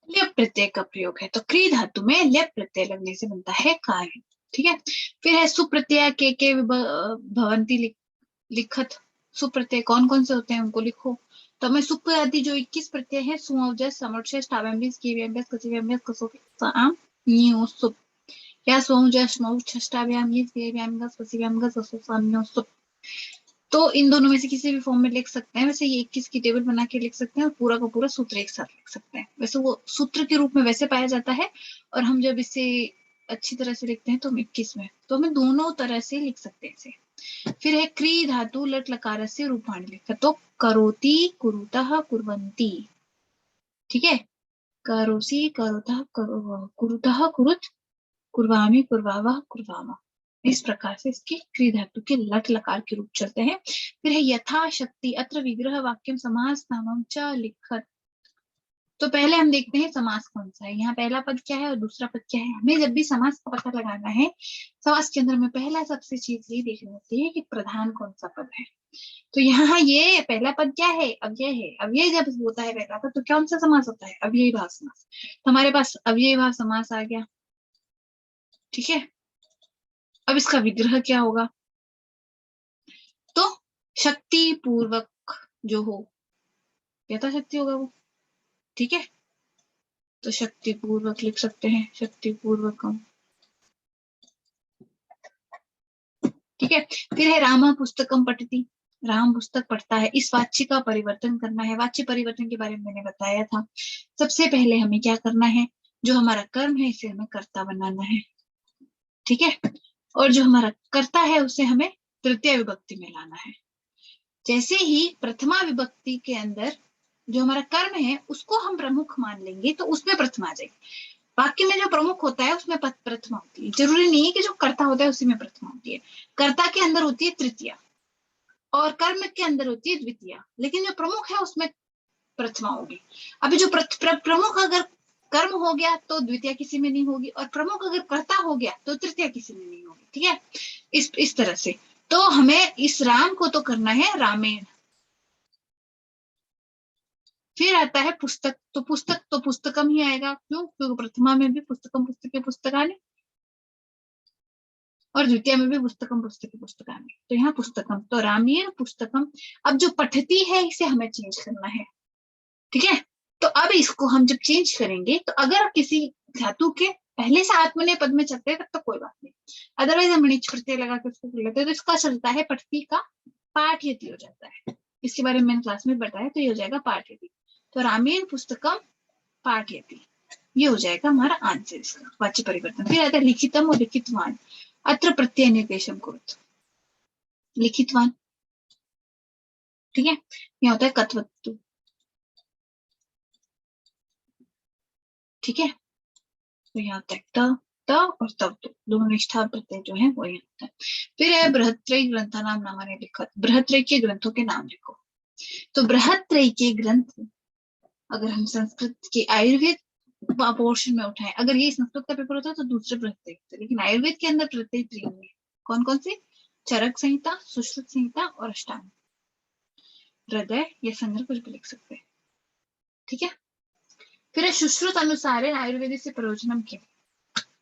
लेप प्रत्यय का प्रयोग है। तो क्री धातु में लेप प्रत्यय लगने से बनता है कार्य। ठीक है, फिर है सुप्रत्यय के भवंती लिखत। सुप्रत्यय कौन कौन से होते हैं उनको लिखो। तो हमें सुप आदि जो 21 प्रत्यय है, सुअवजस समर्चस टावेम्बिस कीवेम्बिस कसिवेम्बिस कसोफिस आम न्यू सुप, या सुअवजस मौच टावेम्बिस कीवेम्बिस कसिवेम्बिस कसोफिस न्यू सुप। तो इन दोनों में से किसी भी फॉर्म में लिख सकते हैं। वैसे ये 21 की टेबल बना के लिख सकते हैं और पूरा का पूरा सूत्र एक साथ लिख सकते हैं। वैसे वो सूत्र के रूप में वैसे पाया जाता है, और हम जब इसे अच्छी तरह से लिखते हैं तो हम 21 में, तो हमें दोनों तरह से लिख सकते हैं इसे। फिर है क्री धातु लट लकार से रूपाणी लिखा, तो करोति कुरुतः कुर्वन्ति। ठीक है, करोसि करोतः कुरुतः कुरुत, कुर्वामि कुर्वावः कुर्वामा। इस प्रकार से इसके क्री धातु के लट लकार के रूप चलते हैं। फिर है यथाशक्ति अत्र विग्रह वाक्यम समास नामम च लिखत। तो पहले हम देखते हैं समास कौन सा है। यहाँ पहला पद क्या है और दूसरा पद क्या है। हमें जब भी समास का पता लगाना है, समास के अंदर में पहला सबसे चीज ये देखनी होती है कि प्रधान कौन सा पद है। तो यहाँ ये पहला पद क्या है, अव्यय है। अव्यय जब होता है पहला पद तो कौन सा समास होता है, अव्ययी भाव समास। तो हमारे पास अव्ययी भाव समास आ गया। ठीक है, अब इसका विग्रह क्या होगा, तो शक्ति पूर्वक जो हो, यथाशक्ति होगा वो। ठीक है, तो शक्ति पूर्वक लिख सकते हैं, शक्ति पूर्वकम। ठीक है, फिर है रामा पुस्तकम पठति, राम पुस्तक पढ़ता है। इस वाच्य का परिवर्तन करना है। वाच्य परिवर्तन के बारे में मैंने बताया था। सबसे पहले हमें क्या करना है, जो हमारा कर्म है इसे हमें कर्ता बनाना है। ठीक है, और जो हमारा कर्ता है उसे हमें तृतीय विभक्ति में लाना है। जैसे ही प्रथमा विभक्ति के अंदर जो हमारा कर्म है उसको हम प्रमुख मान लेंगे तो उसमें प्रथमा आ जाएगी। वाक्य में जो प्रमुख होता है उसमें प्रथमा होती है। जरूरी नहीं है कि जो कर्ता होता है उसी में प्रथमा होती है। कर्ता के अंदर होती है तृतीया और कर्म के अंदर होती है द्वितीया, लेकिन जो प्रमुख है उसमें प्रथमा होगी। अभी जो प्रमुख अगर कर्म हो गया तो द्वितीय किसी में नहीं होगी, और प्रमुख अगर कर्ता हो गया तो तृतीय किसी में नहीं होगी। ठीक है, इस तरह से। तो हमें इस राम को तो करना है रामेण। फिर आता है पुस्तक, तो पुस्तक तो पुस्तकम ही आएगा। क्यों, क्योंकि प्रथमा में भी पुस्तकम पुस्तके पुस्तकानि और द्वितीय में भी पुस्तकम पुस्तके पुस्तकानि, तो यहाँ पुस्तकम, तो रामेण पुस्तकम। अब जो पठती है इसे हमें चेंज करना है। ठीक है, तो अब इसको हम जब चेंज करेंगे तो अगर किसी धातु के पहले से आत्मनेय पद में चलते हैं तब तक कोई बात नहीं, अदरवाइज हम नीच प्रत्यय लगा के उसको कर लेते हैं तो इसका चलता है पठती का पाठयति हो जाता है। इसके बारे में मैंने क्लास में बताया, तो ये हो जाएगा पाठयति। तो रामेण पुस्तकम पाठयति, ये हो जाएगा हमारा आंसर इसका वाच्य परिवर्तन। फिर आता है लिखितम और लिखितवान, अत्र प्रत्यय निर्देशम कुरुत, लिखितवान, ठीक है, यह होता है कत्वत्तु, ठीक है, तो यहाँ होता है त और तब तो दोनों निष्ठा प्रत्यय जो है वो यहाँ होता है। फिर है बृहत्रय ग्रंथा नाम नामानि लिखत, बृहत्रय के ग्रंथों के नाम लिखो। तो बृहत्रय के ग्रंथ अगर हम संस्कृत के आयुर्वेद पोर्शन में उठाएं, अगर ये संस्कृत का पेपर होता तो दूसरे प्रत्यय होते, लेकिन आयुर्वेद के अंदर प्रत्यय तीन है। कौन कौन से? चरक संहिता, सुश्रुत संहिता और अष्टांग, हृदय या संग्रह कुछ भी लिख सकते हैं, ठीक है। फिर सुश्रुत अनुसार है आयुर्वेद से प्रयोजनम के,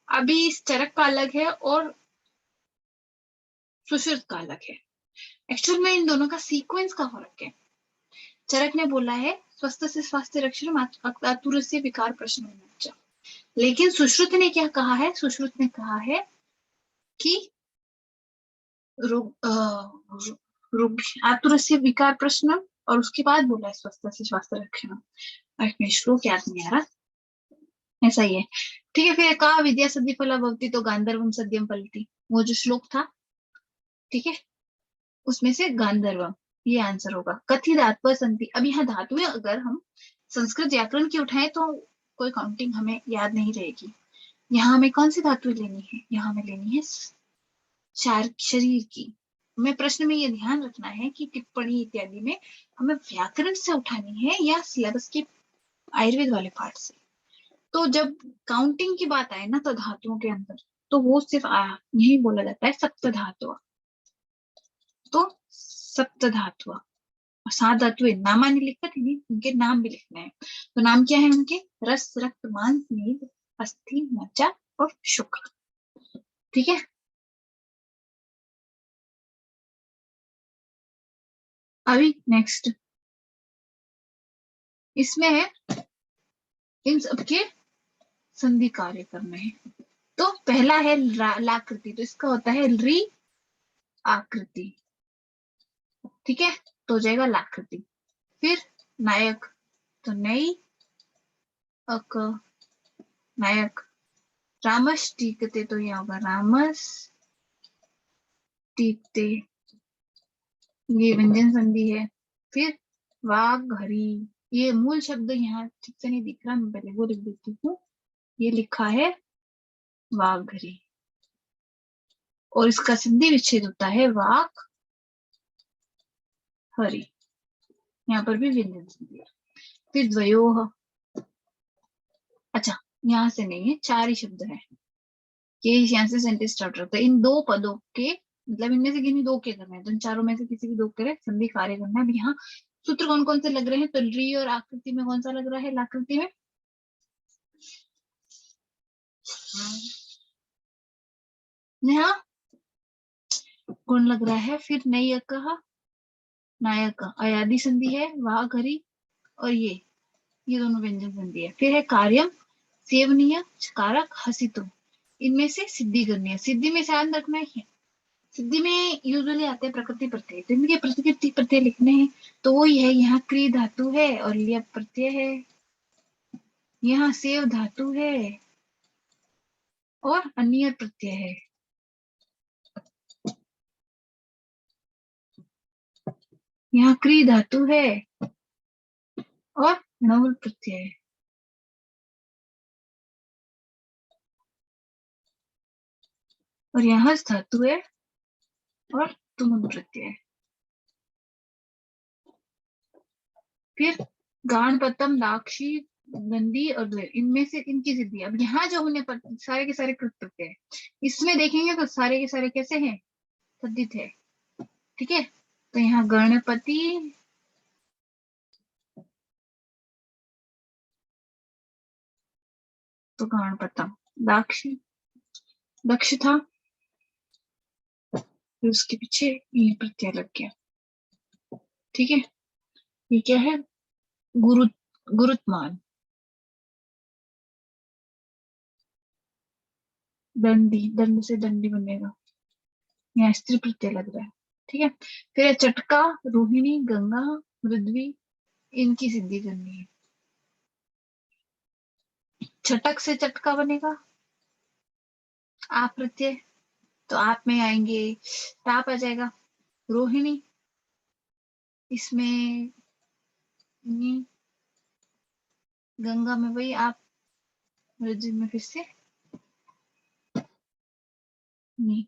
अभी इस चरक का अलग है और सुश्रुत का अलग है। एक्चुअल में इन दोनों का सीक्वेंस का फर्क है। चरक ने बोला है स्वस्थ से स्वास्थ्य रक्षण आतुर से विकार प्रश्न, लेकिन सुश्रुत ने क्या कहा है? सुश्रुत ने कहा है कि आतुर से विकार प्रश्न, और उसके बाद बोला है स्वस्थ से स्वास्थ्य रक्षण। श्लोक याद नहीं आ रहा, ऐसा ही है, ठीक है। फिर कहा विद्या सद्य फला भवती, तो गांधर्वम सद्यम फलती, वो जो श्लोक था, ठीक है, उसमें से गांधर्वम ये आंसर होगा। कथि धातु संति, अब यहाँ धातुएं अगर हम संस्कृत व्याकरण की उठाएं तो कोई काउंटिंग हमें याद नहीं रहेगी। यहाँ हमें कौन सी धातु लेनी है? यहाँ हमें लेनी है शरीर की। हमें प्रश्न में ये ध्यान रखना है कि टिप्पणी इत्यादि में हमें व्याकरण से उठानी है या सिलेबस के आयुर्वेद वाले पार्ट से। तो जब काउंटिंग की बात आए ना तो धातुओं के अंदर, तो वो सिर्फ यही बोला जाता है सप्त धातु। तो सप्त धातु और 7 धातुएं नामानि लिखत है, उनके नाम भी लिखना है। तो नाम क्या है उनके? रस, रक्त, मांस, मेद, अस्थि, मज्जा और शुक्र, ठीक है। अभी नेक्स्ट इसमें है इन सबके संधि कार्य करने हैं। तो पहला है लाकृति, तो इसका होता है री आकृति, ठीक है, तो हो जाएगा लाकृति। फिर नायक, तो नई अक नायक। रामस टीकते, तो यह होगा रामस टीकते, ये व्यंजन संधि है। फिर वाघरी, ये मूल शब्द यहाँ ठीक से नहीं दिख रहा, मैं पहले वो लिख देती हूँ, ये लिखा है वाघरी, और इसका संधि विच्छेद होता है वाघ हरि, यहाँ पर भी व्यंजन संधि है। फिर द्वयोह, अच्छा यहाँ से नहीं है, 4 ही शब्द है, ये यहाँ से सेंटेंस स्टार्ट होता है। इन 2 पदों के मतलब इनमें से किन्हीं 2 के करना है, तो इन चारों में से किसी भी 2 के संधि कार्य करना है। अब यहाँ सूत्र कौन कौन से लग रहे हैं? तो री और आकृति में कौन सा लग रहा है? लाकृति में यहाँ कौन लग रहा है? फिर नई कहा नायक, अयादि संधि है, वाघ हरि, और ये दोनों व्यंजन संधि है। फिर है कार्यम, सेवनीय, कारक, हसितु, इनमें से सिद्धि करनी है। सिद्धि में ध्यान रखना है, सिद्धि में यूजुअली आते हैं प्रकृति प्रत्यय, तो इनके प्रकृति प्रत्यय लिखने हैं, तो वो है यहाँ क्री धातु है और लिय प्रत्यय है, यहाँ सेव धातु है और अन्य प्रत्यय है। यहाँ क्री धातु है और नवल प्रत्यय है। और यहाँ धातु है और तुम प्रत्यय है। फिर गाणपतम, दाक्षी, गंदी और द्वय, इनमें से इनकी सिद्धि। अब यहाँ जो हमने सारे के सारे कृत प्रत्यय है, इसमें देखेंगे तो सारे के सारे कैसे हैं? तद्धित है, ठीक है। तो यहाँ गणपति, तो गणपतम, दाक्षी दक्ष था, फिर उसके पीछे ये प्रत्यय लग गया, ठीक है। ये क्या है? गुरु, गुरुत्मान, दंडी, दंड से दंडी बनेगा, यहाँ स्त्री प्रत्यय लग रहा है। ठीक है, फिर है चटका, रोहिणी, गंगा, मृद्वी, इनकी सिद्धि करनी है। छटक से चटका बनेगा, आप प्रत्यय, तो आप में आएंगे टाप आ जाएगा। रोहिणी, इसमें नी, गंगा में वही आप, मृद्वी में फिर से नी।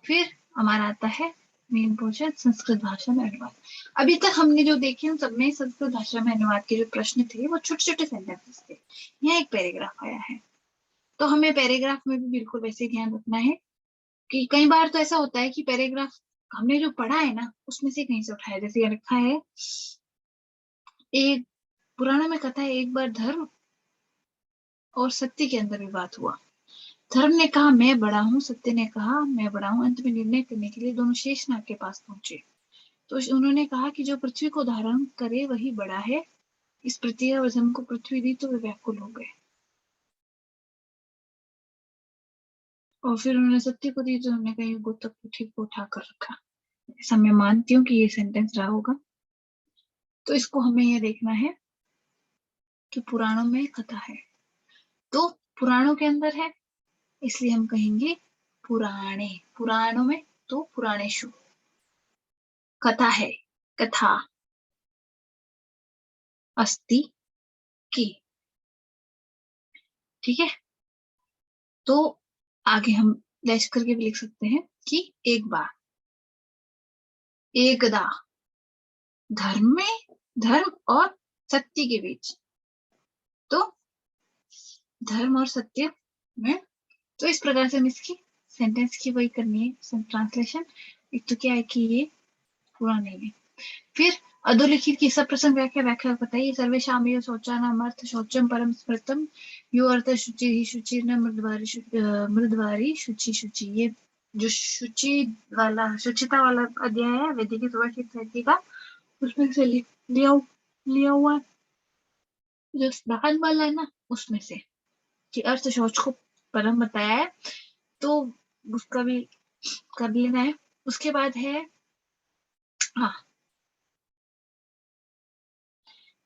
फिर हमारा आता है मेन पोर्शन, संस्कृत भाषा में अनुवाद। अभी तक हमने जो देखे उन सब में संस्कृत भाषा में अनुवाद के जो प्रश्न थे वो छोटे छोटे सेंटेंसेस थे। यहाँ एक पैराग्राफ आया है, तो हमें पैराग्राफ में भी बिल्कुल वैसे ध्यान रखना है कि कई बार तो ऐसा होता है कि पैराग्राफ हमने जो पढ़ा है ना उसमें से कहीं से उठाया, जैसे लिखा है एक पुराणों में कथा है, एक बार धर्म और सत्य के अंदर विवाद हुआ। धर्म ने कहा मैं बड़ा हूँ, सत्य ने कहा मैं बड़ा हूँ। अंत में निर्णय करने के लिए दोनों शेषनाग के पास पहुंचे, तो उन्होंने कहा कि जो पृथ्वी को धारण करे वही बड़ा है। इस पृथ्वी और धर्म को पृथ्वी दी तो वे व्याकुल हो गए, और फिर उन्होंने सत्य को दी तो उन्होंने कहा युगों तक पृथ्वी को उठा कर रखा। ऐसा मैं मानती हूँ कि ये सेंटेंस रहा होगा। तो इसको हमें यह देखना है कि पुराणों में कथा है, तो पुराणों के अंदर है इसलिए हम कहेंगे पुराणे, पुराणों में तो पुराणेशु। कथा है, कथा, अस्ति की। ठीक है, तो आगे हम डैश करके भी लिख सकते हैं कि एक बार, एकदा, धर्म में, धर्म और सत्य के बीच, तो धर्म और सत्य में। तो इस प्रकार से हम इसकी सेंटेंस की वही करनी है ट्रांसलेशन। एक तो क्या है कि ये पूरा नहीं है। फिर अधोलिखित की सब प्रसंग व्याख्या, व्याख्या बताइए। सर्वेशाम यो शौचानाम अर्थ शौचम परम स्मृतम यो अर्थ शुचि ही शुचि न मृदवारी शुचि शुचि। ये जो शुचि वाला, शुचिता वाला अध्याय है वैदिक सुभाषित साहित्य का, उसमें से लिया हुआ जो दान वाला है ना, उसमें से कि अर्थ शौच को परम बताया है, तो उसका भी कर लेना है। उसके बाद है, हाँ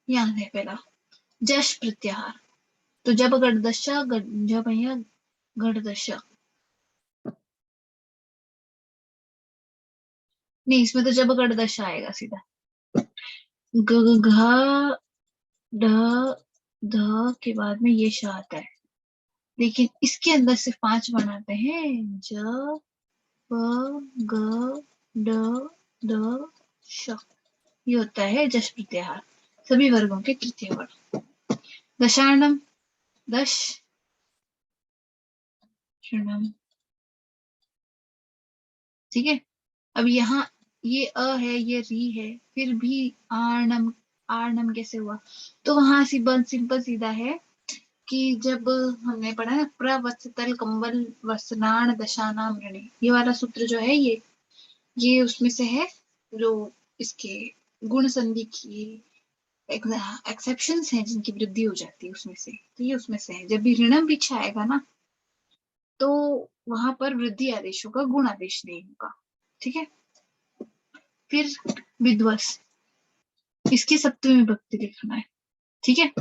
यहाँ है पहला जश प्रत्याहार। तो जब गढ़दशा, जब यहाँ गढ़दशा नहीं, इसमें तो जब गढ़दशा आएगा सीधा। घ ढ ध के बाद में ये श आता है, लेकिन इसके अंदर सिर्फ 5 बनाते हैं, ज प ग ड द श। ये होता है जश प्रत्याहार, सभी वर्गों के तृतीय वर्ग। दशार्णम, दश षणम। ठीक है, अब यहाँ ये अ है, ये री है, फिर भी आर्णम, आर्णम कैसे हुआ? तो वहां सिंपल सीधा है कि जब हमने पढ़ा ना प्रवत्सतल कंबल वसनान दशानाम ऋणी, ये वाला सूत्र जो है ये उसमें से है, जो इसके गुण संधि की एक्सेप्शंस हैं जिनकी वृद्धि हो जाती है उसमें से, तो ये उसमें से है। जब भी ऋणम पीछे आएगा ना तो वहां पर वृद्धि आदेश होगा, गुण आदेश नहीं होगा। ठीक है, फिर विध्वस, इसकी सप्तमी विभक्ति लिखना है। ठीक है,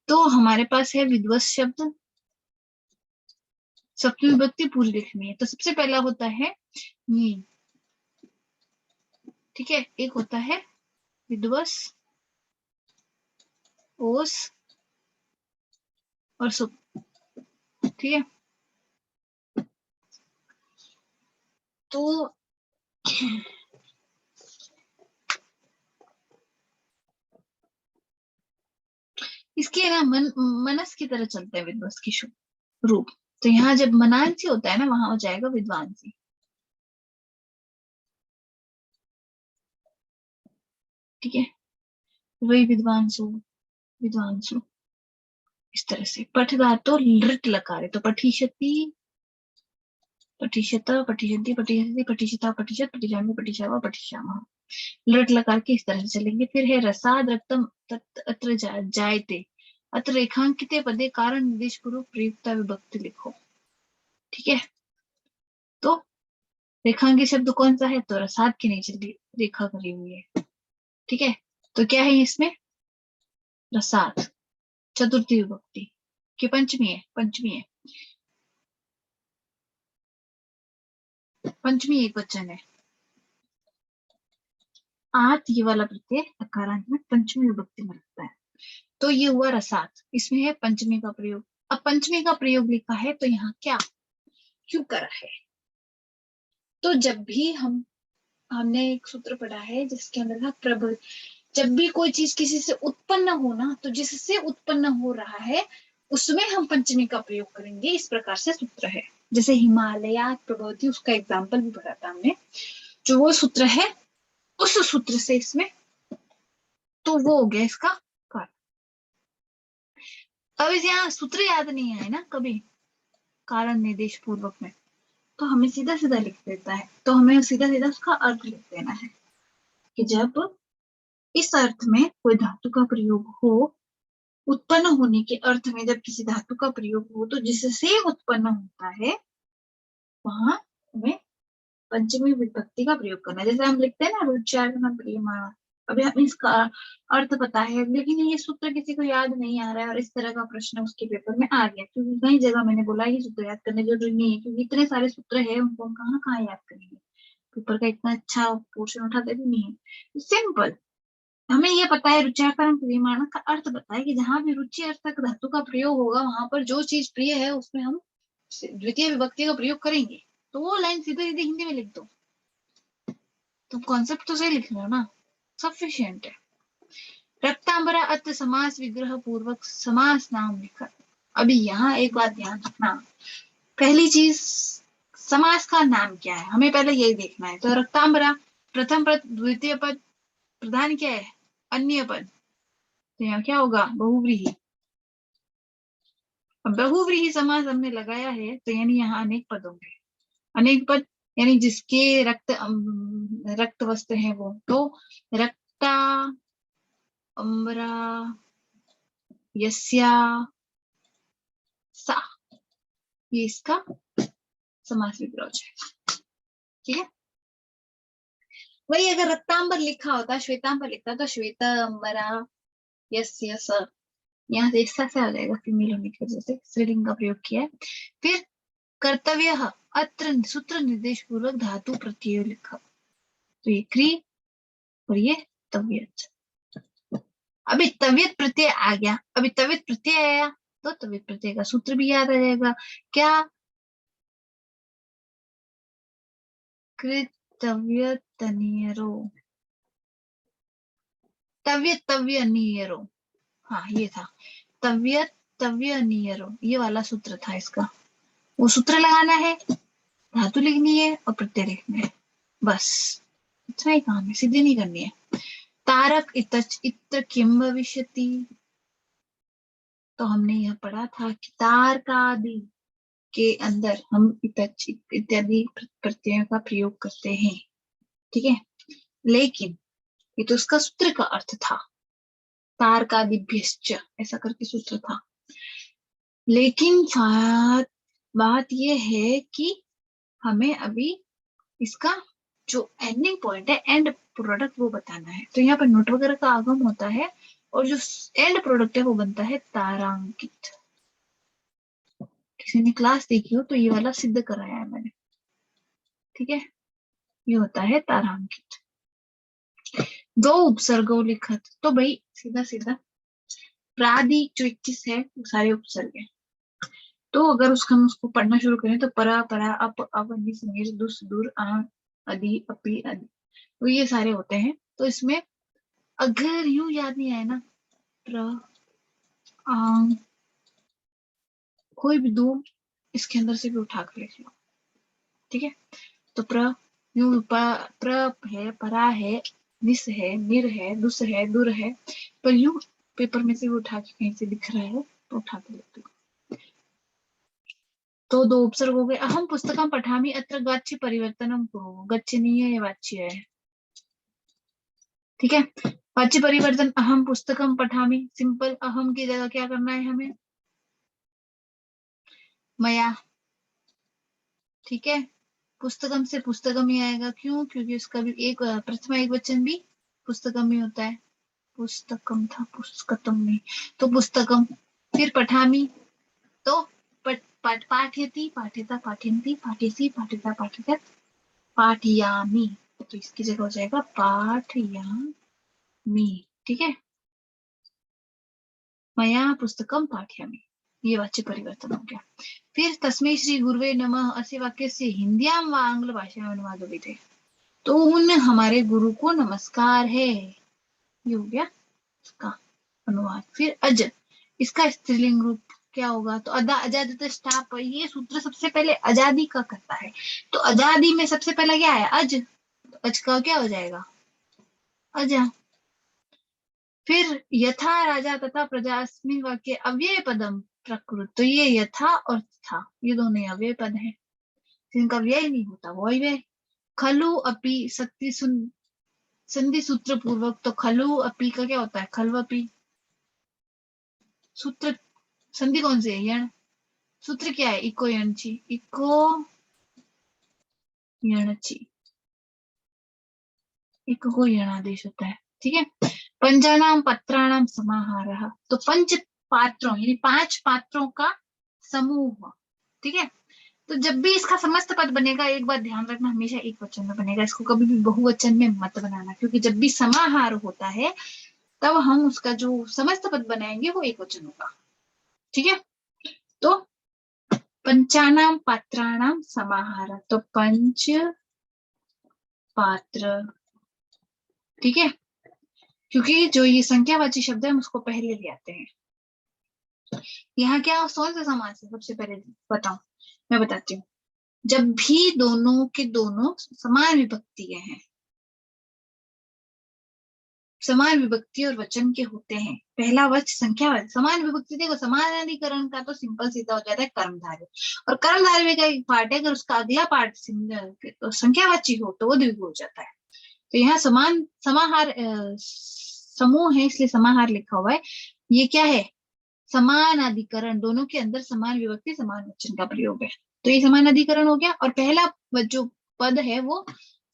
तो हमारे पास है विध्वस शब्द, सप्तमी विभक्ति पूरी लिखनी है। तो सबसे पहला होता है नी। ठीक है, एक होता है विध्वस, ओस और सुप। ठीक है, तो इसके ना मनस की तरह चलते हैं विध्वस की रूप। तो यहाँ जब मनांसी होता है ना, वहां हो जाएगा विद्वांसी। ठीक है, वही विद्वांसु, विद्वांसु, इस तरह से। पठ धातु लृट लकार है, तो पठिष्यति, पठिष्यत, पठिष्यन्ति, पठिष्यति, पठिष्यता, पठिष्यत, पठिष्यामि, पठिष्यावः, पठिष्यामः। लृट लकार के इस तरह से चलेंगे। फिर है रसाद रक्तम तत् अत्र जायते, अत्र रेखांकिते पदे कारण निर्देश पूर्वक प्रयुक्ता विभक्ति लिखो। ठीक है, तो रेखांकित शब्द कौन सा है, तो रसात के नीचे रेखा करी हुई है। ठीक है, तो क्या है इसमें, रसात, चतुर्थी विभक्ति की पंचमी है, पंचमी है, पंचमी एक वचन है। आत ये वाला प्रत्यय अकारांत में पंचमी विभक्ति में लगता है, तो ये हुआ रसात, इसमें है पंचमी का प्रयोग। अब पंचमी का प्रयोग लिखा है तो यहाँ क्या क्यों करा है, तो जब भी हमने एक सूत्र पढ़ा है जिसके अंदर था प्रबल, जब भी कोई चीज किसी से उत्पन्न हो ना, तो जिससे उत्पन्न हो रहा है उसमें हम पंचमी का प्रयोग करेंगे, इस प्रकार से सूत्र है। जैसे हिमालय प्रभवती, उसका एग्जाम्पल भी पढ़ा था हमने, जो वो सूत्र है उस सूत्र से इसमें, तो वो हो गया इसका कारण। अब इसे यहाँ सूत्र याद नहीं आए ना कभी कारण निर्देश पूर्वक में, तो हमें सीधा सीधा लिख देता है, तो हमें सीधा सीधा उसका अर्थ लिख देना है कि जब इस अर्थ में कोई धातु का प्रयोग हो, उत्पन्न होने के अर्थ में जब किसी धातु का प्रयोग हो, तो जिससे उत्पन्न होता है वहां हमें पंचमी विभक्ति का प्रयोग करना है। जैसे हम लिखते हैं ना रुचार्थ प्रियमाणा, अभी हमें इसका अर्थ पता है लेकिन ये सूत्र किसी को याद नहीं आ रहा है, और इस तरह का प्रश्न उसके पेपर में आ गया, क्योंकि कई जगह मैंने बोला ये सूत्र याद करने जरूरी नहीं है, क्योंकि इतने सारे सूत्र है उनको हम कहाँ कहाँ याद करेंगे, पेपर का इतना अच्छा पोर्शन उठाते भी नहीं है। सिंपल, हमें ये पता है रुचार्थ प्रियमाणा का अर्थ पता है कि जहां भी रुचि अर्थक धातु का प्रयोग होगा वहां पर जो चीज प्रिय है उसमें हम द्वितीय विभक्ति का प्रयोग करेंगे, तो वो लाइन सीधे सीधे हिंदी में लिख दो, तुम कॉन्सेप्ट तो सही लिख रहे हो ना, सफिशिएंट है। रक्तांबरा अत्र समास विग्रह पूर्वक समास नाम लिखा। अभी यहाँ एक बात ध्यान रखना, पहली चीज समास का नाम क्या है हमें पहले यही देखना है। तो रक्तांबरा प्रथम पद, द्वितीय पद, प्रधान क्या है, अन्य पद, तो यहाँ क्या होगा, बहुव्रीहि। अब बहुव्रीहि समास हमने लगाया है तो यानी यहाँ अनेक पद होंगे, अनेक पद यानी जिसके रक्त वस्त्र है वो, तो रक्ता अम्बरा यस्या सा, ये इसका समास विग्रह हो जाएगा। ठीक है, वही अगर रक्तांबर लिखा होता, श्वेतांबर लिखता तो श्वेतांबरा यस्य स, यहाँ से इसका से आ जाएगा फीमेल होने की वजह से स्त्रीलिंग का प्रयोग किया है। फिर कर्तव्य अत्र सूत्र निर्देश पूर्वक धातु प्रत्यय लिखा, तो ये क्री और ये तव्यत। अभी तव्यत प्रत्यय आ गया, अभी तव्यत प्रत्यय आया तो तव्यत प्रत्यय का सूत्र भी याद आ जाएगा, क्या, कृतव्य तनियरो, तव्य तव्य नियरो, हाँ ये था तव्य तव्य नियरो, ये वाला सूत्र था इसका। वो सूत्र लगाना है, धातु लिखनी है और प्रत्यय लिखना है, बस इतना ही काम है, सीधी नहीं करनी है। तारक इतच इत्र किम भविष्यति, तो हमने यह पढ़ा था कि तार का आदि के अंदर हम इतच इत्यादि प्रत्ययों का प्रयोग करते हैं। ठीक है, लेकिन ये तो उसका सूत्र का अर्थ था, तार का दिभ्यश्च ऐसा करके सूत्र था, लेकिन बात यह है कि हमें अभी इसका जो एंडिंग पॉइंट है, एंड प्रोडक्ट वो बताना है। तो यहाँ पर नोट वगैरह का आगम होता है और जो एंड प्रोडक्ट है वो बनता है तारांकित। किसी ने क्लास देखी हो तो ये वाला सिद्ध कराया है मैंने। ठीक है, ये होता है तारांकित। दो उपसर्गों लिखत, तो भाई सीधा सीधा प्रादि जो 21 है वो सारे उपसर्ग है, तो अगर हम उसको पढ़ना शुरू करें तो परा परा अप अव निस निर दुस दूर अदि अपि अदि, तो ये सारे होते हैं। तो इसमें अगर यूं याद नहीं आए ना, प्र कोई भी दो इसके अंदर से भी उठा कर लिख लो। ठीक है, तो प्र यूं प्र है, परा है, निस है, निर है, दुस है, दूर है, पर यूं पेपर में से भी उठा के कहीं से दिख रहा है तो उठा के लिख दो। तो दो उपसर्ग हो गए। अहम पुस्तकम पठामि अत्र गच्छ परिवर्तनम कुरु, गच्छ नहीं है ये वाच्य है। ठीक है, वाच्य परिवर्तन अहम पुस्तकम पठामि, सिंपल अहम की जगह क्या करना है हमें, मया, ठीक है। पुस्तकम से पुस्तकम ही आएगा, क्यों? क्योंकि उसका भी एक प्रथमा एक वचन भी पुस्तकम ही होता है। पुस्तकम था, पुस्तकम नहीं, तो पुस्तकम। फिर पठामी, तो पाठयति, पाठिता, पाठयन्ति, पाठयसि, पाठिता, पाठयत, पाठयामि। तो इसकी जगह हो जाएगा पाठयामि। ठीक है, मया पुस्तकम पाठयामि, ये वाच्य परिवर्तन हो गया। फिर तस्मै श्री गुरुवे नमः अस्य वाक्य से हिंदीयां व आंग्ल भाषा में अनुवाद विधे, तो उन हमारे गुरु को नमस्कार है, ये हो गया इसका अनुवाद। फिर अज, इसका स्त्रीलिंग रूप क्या होगा? तो अदा, अजादित स्टाप, ये सूत्र सबसे पहले आजादी का करता है, तो आजादी में सबसे पहला क्या है? अज। तो अज का क्या हो जाएगा? अजा। फिर यथा राजा तथा प्रजा अस्मिन् वाक्य अव्यय पदम प्रकृत, तो ये यथा और था, ये दोनों अव्यय पद है, जिनका व्यय नहीं होता वो अव्यय। खलु अपि सत्य संधि सूत्र पूर्वक, तो खलु अपि का क्या होता है? खलु अपि। सूत्र संधि कौन सी है? यण। सूत्र क्या है? इको यणची, इको यणची, इको को यणादेश होता है। ठीक है। पंचानाम पत्राणाम समाहारः, तो पंच पात्रों यानी 5 पात्रों का समूह। ठीक है। तो जब भी इसका समस्त पद बनेगा, एक बात ध्यान रखना, हमेशा एक वचन में बनेगा, इसको कभी भी बहुवचन में मत बनाना, क्योंकि जब भी समाहार होता है तब हम उसका जो समस्त पद बनाएंगे वो एक वचन होगा। ठीक है। तो पंचानाम पात्राणाम समाहार, तो पंच पात्र। ठीक है, क्योंकि जो ये संख्यावाची शब्द है हम उसको पहले ले आते हैं। यहाँ क्या कौन सा समास है? सबसे पहले बताओ, मैं बताती हूँ। जब भी दोनों के दोनों समान विभक्ति हैं, समान विभक्ति और वचन के होते हैं, पहला वच संख्यावाची, समान विभक्ति, देखो समानाधिकरण का तो सिंपल सीधा हो जाता है कर्मधारय, और कर्मधारय का एक पार्ट है, अगर उसका अगला पार्ट तो संख्यावाची हो तो वो द्विगु हो जाता है। तो यहाँ समान समाहार समूह है, इसलिए समाहार लिखा हुआ है। ये क्या है? समान अधिकरण, दोनों के अंदर समान विभक्ति समान वचन का प्रयोग है, तो ये समान अधिकरण हो गया। और पहला जो पद है वो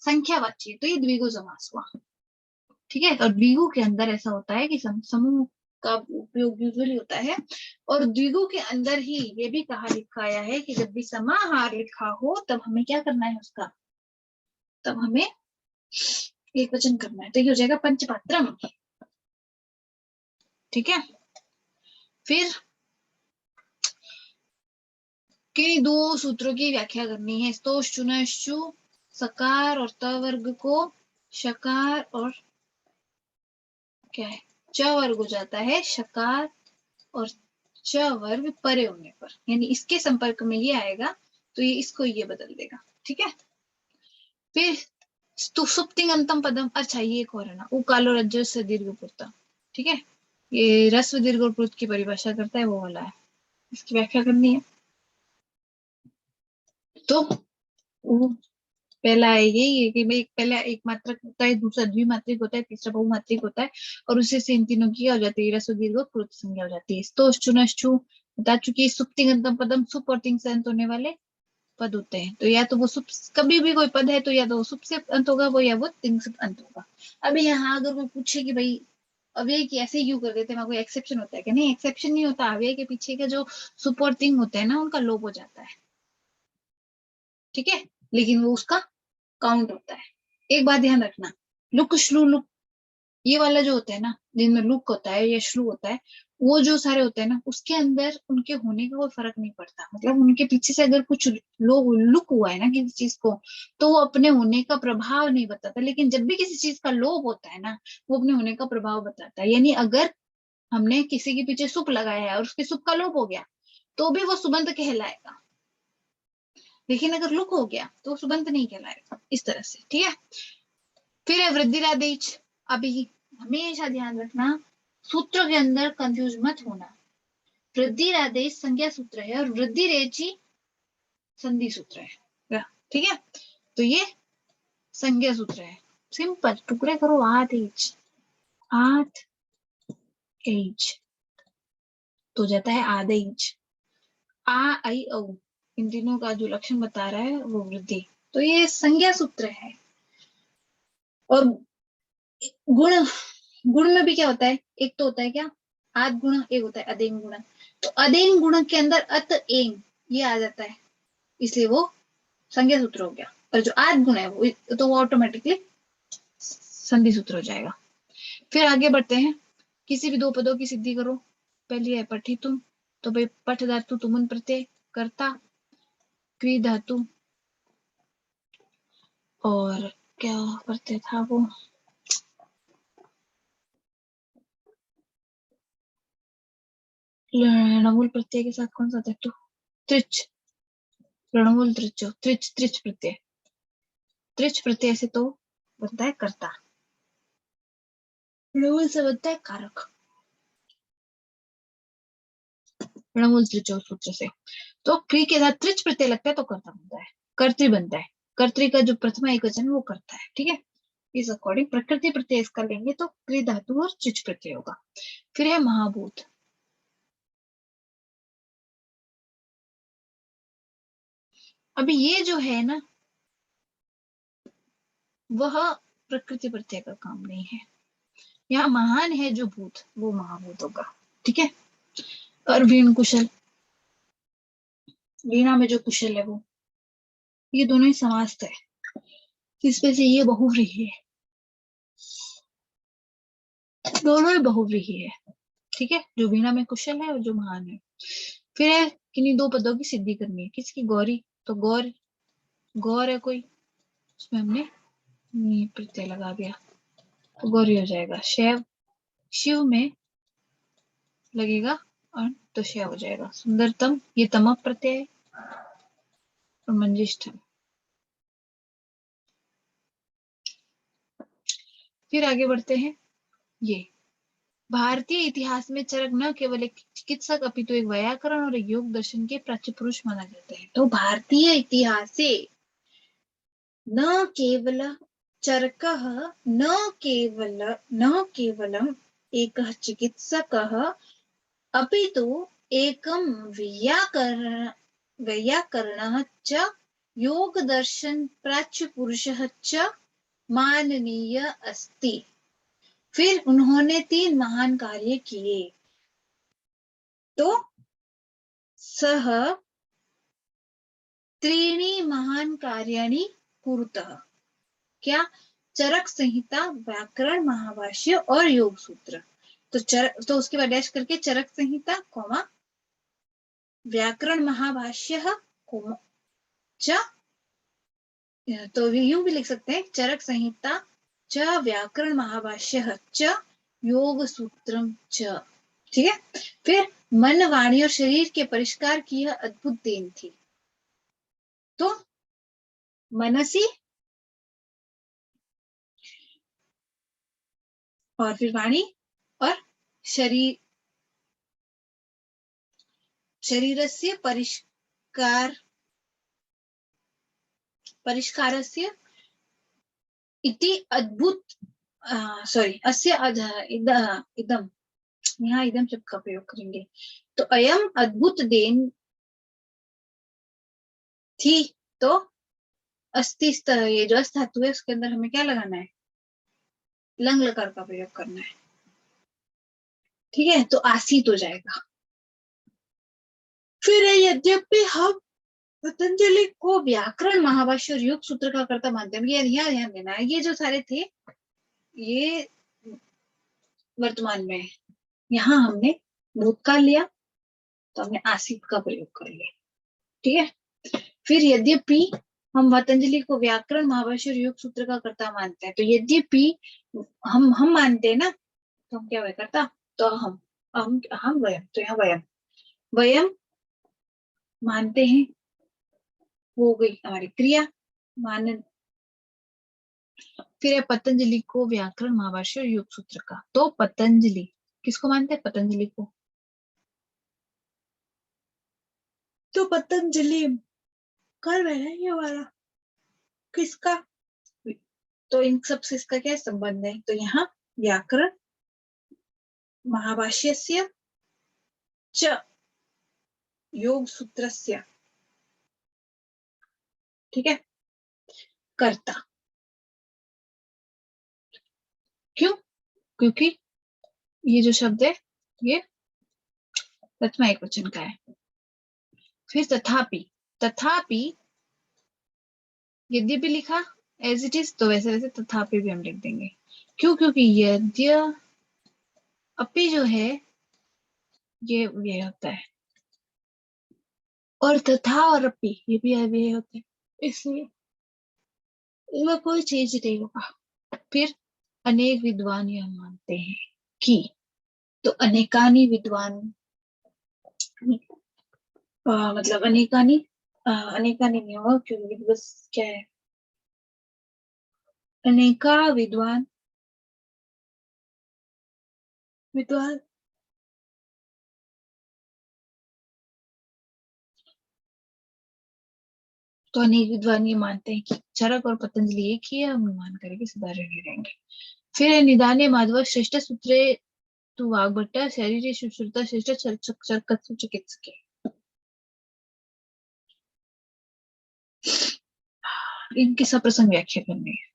संख्यावाची है, तो ये द्विगु समास हुआ। ठीक है। और द्विगु के अंदर ऐसा होता है कि समूह का उपयोग यूजुअली होता है, और द्विगु के अंदर ही ये भी कहा लिखा आया है कि जब भी समाहार लिखा हो तब हमें क्या करना है उसका? तब हमें एक वचन करना है, तो ये हो जाएगा पंचपात्रम। ठीक है। फिर किन 2 सूत्रों की व्याख्या करनी है? स्तोश्चुनश्चु, सकार और त वर्ग को शकार और क्या है? च वर्ग हो जाता है, शकार और च वर्ग परे होने पर, यानी इसके संपर्क में ये आएगा तो ये इसको ये बदल देगा। ठीक है। फिर सुप्तिंगंतम पदम, अच्छा ये एक और है ना, उकालो रज्जु दीर्घ पुरता। ठीक है, ये रस्व दीर्घ और पुरुष की परिभाषा करता है, वो वाला है, इसकी व्याख्या करनी है। तो वो पहला है यही है कि भाई पहला एक मात्रक होता है, दूसरा द्विमात्रिक होता है, तीसरा बहुमात्रिक होता है, और उससे से इन तीनों की हो जाती है रस्व दीर्घ और पुरुष संज्ञा हो जाती है। स्तोश्चुनश्चु बता चुकी, सुप्तिंगंतम पदम सुप और तिंग से अंत होने वाले पद होते हैं, तो या तो वो सुप, कभी भी कोई पद है तो या तो वो सुप से अंत होगा वो, या वो तिंग से अंत होगा। अभी यहाँ अगर कोई पूछे कि भाई अव्यय की ऐसे क्यों कर देते हैं, कोई एक्सेप्शन होता है कि नहीं? एक्सेप्शन नहीं होता, अव्यय के पीछे का जो सुप और तिंग होते हैं ना उनका लोप हो जाता है। ठीक है, लेकिन वो उसका काउंट होता है। एक बात ध्यान रखना, लुक श्लू लुक, ये वाला जो होता है ना, जिनमें लुक होता है या श्लू होता है, वो जो सारे होते हैं ना, उसके अंदर उनके होने का कोई फर्क नहीं पड़ता। मतलब उनके पीछे से अगर कुछ लुक हुआ है ना किसी चीज को, तो वो अपने होने का प्रभाव नहीं बताता, लेकिन जब भी किसी चीज का लोप होता है ना, वो अपने होने का प्रभाव बताता है। यानी अगर हमने किसी के पीछे सुप लगाया है और उसके सुप का लोप हो गया तो भी वो सुबंत कहलाएगा, लेकिन अगर लुक हो गया तो वो सुबंत नहीं कहलाएगा, इस तरह से। ठीक है। फिर है वृद्धिरादेश। अभी हमेशा ध्यान रखना, सूत्र के अंदर कंफ्यूज मत होना। वृद्धिरादेश संज्ञा सूत्र है और वृद्धिरेचि संधि सूत्र है। ठीक है, तो ये संज्ञा सूत्र है। सिंपल, टुकड़े करो, आठ एच तो जाता है आधे इंच। आ आई औ, इन तीनों का जो लक्षण बता रहा है वो वृद्धि, तो ये संज्ञा सूत्र है। और गुण, गुण में भी क्या होता है, एक तो होता है क्या आद गुण, एक होता है अदेन गुण। तो अदेन गुण के अंदर अत एन ये आ जाता है, इसलिए वो संज्ञा सूत्र हो गया। और जो आद गुण है वो ऑटोमेटिकली संधि सूत्र हो जाएगा। फिर आगे बढ़ते हैं, किसी भी दो पदों की सिद्धि करो। पहली है पठितुम, तो भाई पठ धातु तुमन प्रत्यय कर्ता, क्री धातु, और क्या प्रत्यय था वो, ऋणमूल प्रत्यय के साथ कौन सा धातु, त्रिच, ऋणमूल त्रिचो, त्रिच त्रिच प्रत्यय, त्रिच प्रत्यय से तो बनता है कर्ता, ऋणमूल से बनता है कारक, ऋणमूल त्रिचो सूत्र से। तो क्री के साथ त्रिच प्रत्यय लगता है तो कर्ता बनता है, कर्तृ बनता है, कर्तृ का जो प्रथमा एक वचन वो करता है, ठीक है। इस अकॉर्डिंग प्रकृति प्रत्यय इसका लेंगे तो क्री धातु और चिच प्रत्यय होगा। फिर है महाभूत, अभी ये जो है ना वह प्रकृति प्रत्यय का काम नहीं है, यहाँ महान है जो भूत वो महाभूत होगा, ठीक है। और वीण कुशल, वीणा में जो कुशल है वो, ये दोनों ही समास है, इसमें से ये बहुव्रीहि है, दोनों ही बहुव्रीहि है, ठीक है, जो वीणा में कुशल है और जो महान है। फिर है किन्हीं दो पदों की सिद्धि करनी है, किसकी, गौरी, तो गौर, गौर है कोई, उसमें हमने नी प्रत्यय लगा दिया तो गौरी हो जाएगा। शैव, शिव में लगेगा और तो शैव हो जाएगा। सुंदरतम, ये तम प्रत्यय है, और मंजिष्ठ। फिर आगे बढ़ते हैं, ये भारतीय इतिहास में चरक न केवल एक चिकित्सक अपितु एक व्याकरण और एक योग दर्शन के प्राच्य पुरुष माना जाता है। तो भारतीय इतिहास से न केवल चरकः न केवलम एकः चिकित्सकः अपितु एकं वैयाकरणः च योग दर्शन प्राच्य पुरुषः च माननीय अस्ति। फिर उन्होंने 3 महान कार्य किए, तो सह त्रीणि महान कार्याणि कुरुतः, क्या, चरक संहिता, व्याकरण महाभाष्य और योग सूत्र। तो उसके बाद डैश करके चरक संहिता कॉमा व्याकरण महाभाष्य च, तो यूं भी लिख सकते हैं चरक संहिता च व्याकरण महाभाष्य च योग सूत्रम च, ठीक है। फिर मन, वाणी और शरीर के परिष्कार की यह अद्भुत देन थी। तो मनसी, और फिर वाणी और शरीर, शरीरस्य परिष्कारस्य इति अद्भुत, सॉरी अस्य इदम, यहाँ इदम शब्द का प्रयोग करेंगे, तो अयम अद्भुत देन थी। तो अस्ति, ये जो अस्त धातु है उसके अंदर हमें क्या लगाना है, लंग लकार का प्रयोग करना है, ठीक है, तो आसीत हो जाएगा। फिर यद्यपि हम पतंजलि को व्याकरण महाभाष्य और योग सूत्र का कर्ता मानते हैं, ये ध्यान देना है, ये जो सारे थे ये वर्तमान में है, यहाँ हमने भूतकाल लिया तो हमने आसित का प्रयोग कर लिया, ठीक है। फिर यद्यपि हम पतंजलि को व्याकरण महाभाष्य और योग सूत्र का कर्ता मानते हैं, तो यद्यपि हम मानते हैं ना, तो हम क्या हुआ करता, तो हम वयम, तो यहाँ वयम वयम मानते हैं, हो गई हमारी क्रिया मान। फिर है पतंजलि को व्याकरण महाभाष्य और योग सूत्र का, तो पतंजलि किसको मानते हैं, पतंजलि को, तो पतंजलि कर रहे हैं ये वाला किसका, तो इन सब से इसका क्या संबंध है, तो यहाँ व्याकरण महाभाष्यस्य च योग सूत्रस्य ठीक है, कर्ता। क्यों? क्योंकि ये जो शब्द है ये प्रथमा एकवचन का है। फिर तथापि, तथापि यद्यपि लिखा एज इट इज तो वैसे वैसे तथापि भी हम लिख देंगे। क्यों? क्योंकि यद्यपि जो है ये होता है, और तथा और अपि ये भी होते हैं, इसलिए इसमें कोई चेंज नहीं होगा। फिर अनेक विद्वान यह मानते हैं कि, तो अनेकानी विद्वान मतलब अनेकानी नहीं होगा क्योंकि बस क्या है, अनेका विद्वान विद्वान तो अनेक विद्वान ये मानते हैं कि चरक और पतंजलि एक ही है, हम अनुमान करेंगे सुधार रहेंगे। फिर है निदाने माधव श्रेष्ठ सूत्रे तु वाग्भट्ट शरीर सुश्रुता श्रेष्ठ चरकत्सु चिकित्सके। इनकी सप्रसंग व्याख्या करनी है।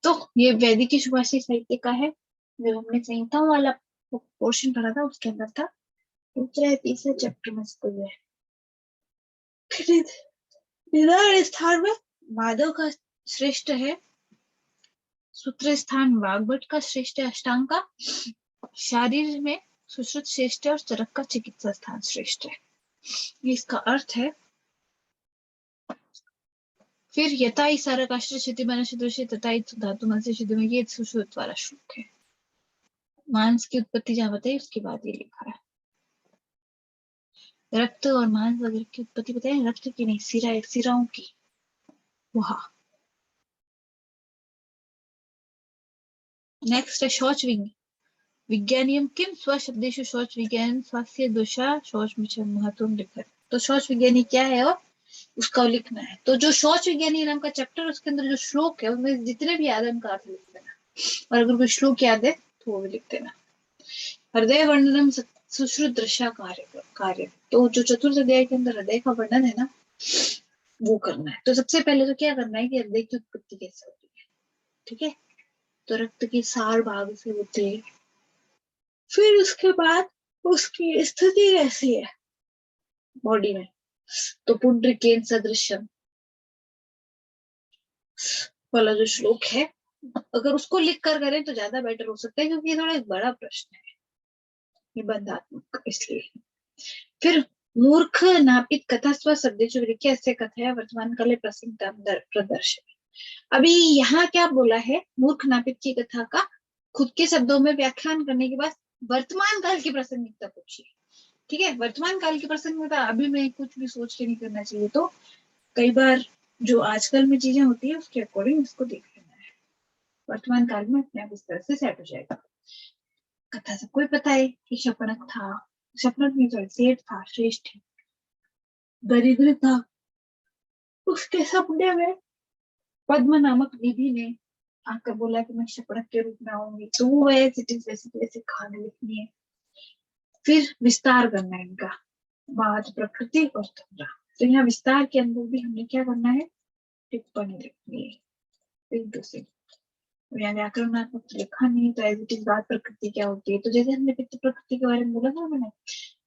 तो ये वैदिक सुभाषी साहित्य का है, जो हमने संहिताओं वाला पोर्शन पढ़ा था उसके अंदर था, दूसरा तीसरे चैप्टर में इसको है। निदान स्थान में माधव का श्रेष्ठ है, सूत्र स्थान वाग्भट का श्रेष्ठ है, अष्टांग का, शारीर में सुश्रुत श्रेष्ठ है और चरक का चिकित्सा स्थान श्रेष्ठ है। ये इसका अर्थ है। फिर यथा ईसारक आश्रय क्षिति मनुष्य तथा धातु मत्स्य शुद्ध में, ये सुश्रुत वाला श्लोक है। मांस की उत्पत्ति जहां बताई उसके बाद ये लिखा है। रक्त और मांस वगैरह की उत्पत्ति बताई, रक्त की नहीं, सिराओं की। वहा नेक्स्ट है शौच विज्ञानियम किम स्वशब्देषु शौच विज्ञान स्वास्थ्य दोषा शौच महत्व लिखा है। तो शौच विज्ञानी क्या है और उसका लिखना है। तो जो शौच विज्ञानी नाम का चैप्टर, उसके अंदर जो श्लोक है उसमें जितने भी याद है उनका अर्थ लिख देना, और अगर कोई श्लोक याद है तो वो भी लिख देना। हृदय वर्णनम सुश्रुत दृश्य कार्य, तो जो चतुर्थ अध्याय के अंदर हृदय का वर्णन है ना, वो करना है। तो सबसे पहले तो क्या करना है कि हृदय की उत्पत्ति कैसे होती है, ठीक है। तो रक्त के सार भाग से होते हैं, फिर उसके बाद उसकी स्थिति कैसी है बॉडी में, तो पुंड्रिकेन सदृशम वाला जो श्लोक है, अगर उसको लिख कर करें तो ज्यादा बेटर हो सकता है, क्योंकि ये थोड़ा एक बड़ा प्रश्न है निबंधात्मक, इसलिए। फिर मूर्ख नापित कथा स्व शब्देषु विलिख्य कथया वर्तमान काले प्रसिद्ध प्रदर्शन। अभी यहाँ क्या बोला है, मूर्ख नापित की कथा का खुद के शब्दों में व्याख्यान करने के बाद वर्तमान काल की प्रासंगिकता पूछिए, ठीक है। वर्तमान काल की प्रासंगिकता अभी में कुछ भी सोच के नहीं करना चाहिए, तो कई बार जो आजकल में चीजें होती है उसके अकॉर्डिंग उसको देख लेना है। वर्तमान काल में अपने आप इस तरह से सेट हो जाएगा। कथा सबको ही पता है कि शपनक था, शपनक नहीं सॉरी सेठ था, श्रेष्ठ दरिद्र था, उसके सपने में पद्म नामक निधि ने आकर बोला कि मैं शपनक के रूप में आऊंगी, तो वो वैसे कहानी लिखनी है। फिर विस्तार करना है इनका, बात प्रकृति और तंद्रा। तो यहाँ विस्तार के अंदर भी हमने क्या करना है, टिप्पणी लिखनी है एक दूसरे। यहाँ व्याकरणात्मक तो लिखा नहीं, तो एज इट इज बात प्रकृति क्या होती है, तो जैसे हमने पित्त प्रकृति के बारे में बोला था मैंने,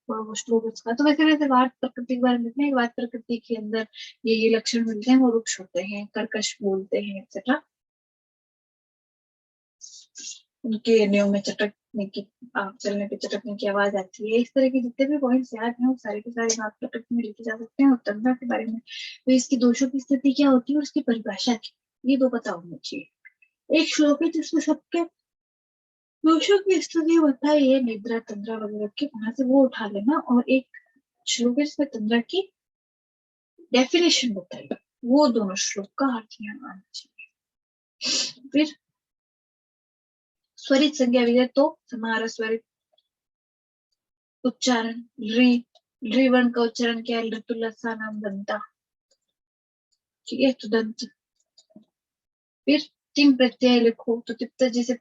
वो श्लोक उसका, तो वैसे वैसे बात प्रकृति के बारे में लिखना है। बात प्रकृति के अंदर ये लक्षण मिलते हैं, वो रुक्ष होते हैं, कर्कश बोलते हैं एक्सेट्रा, उनके नियम में चटकने की चलने पे चटकने की आवाज आती है। इस तरह के जितने भी पॉइंट्स याद हैं वो सारे के सारे बात प्रकृति में लिखे जा सकते हैं। और तंद्रा के बारे में तो इसकी दोषों की स्थिति क्या होती है और उसकी परिभाषा क्या, ये दो पता होना चाहिए। एक श्लोक है जिसमें सबके दोषों की स्थिति बताई है, निद्रा तंद्रा वगैरह के, वहां से वो उठा लेना। और एक श्लोक है जिसमें तंद्रा की डेफिनेशन बताई, वो दोनों श्लोक का अर्थ यहाँ आना चाहिए। फिर स्वरित संज्ञा विधेय, तो समाहार स्वरित उच्चारण, री वर्ण का उच्चारण क्या है, ऋतुलसा नाम दंता, ठीक है, तो दंत। फिर तिंग प्रत्यय लिखो, तो तिप्त जिसे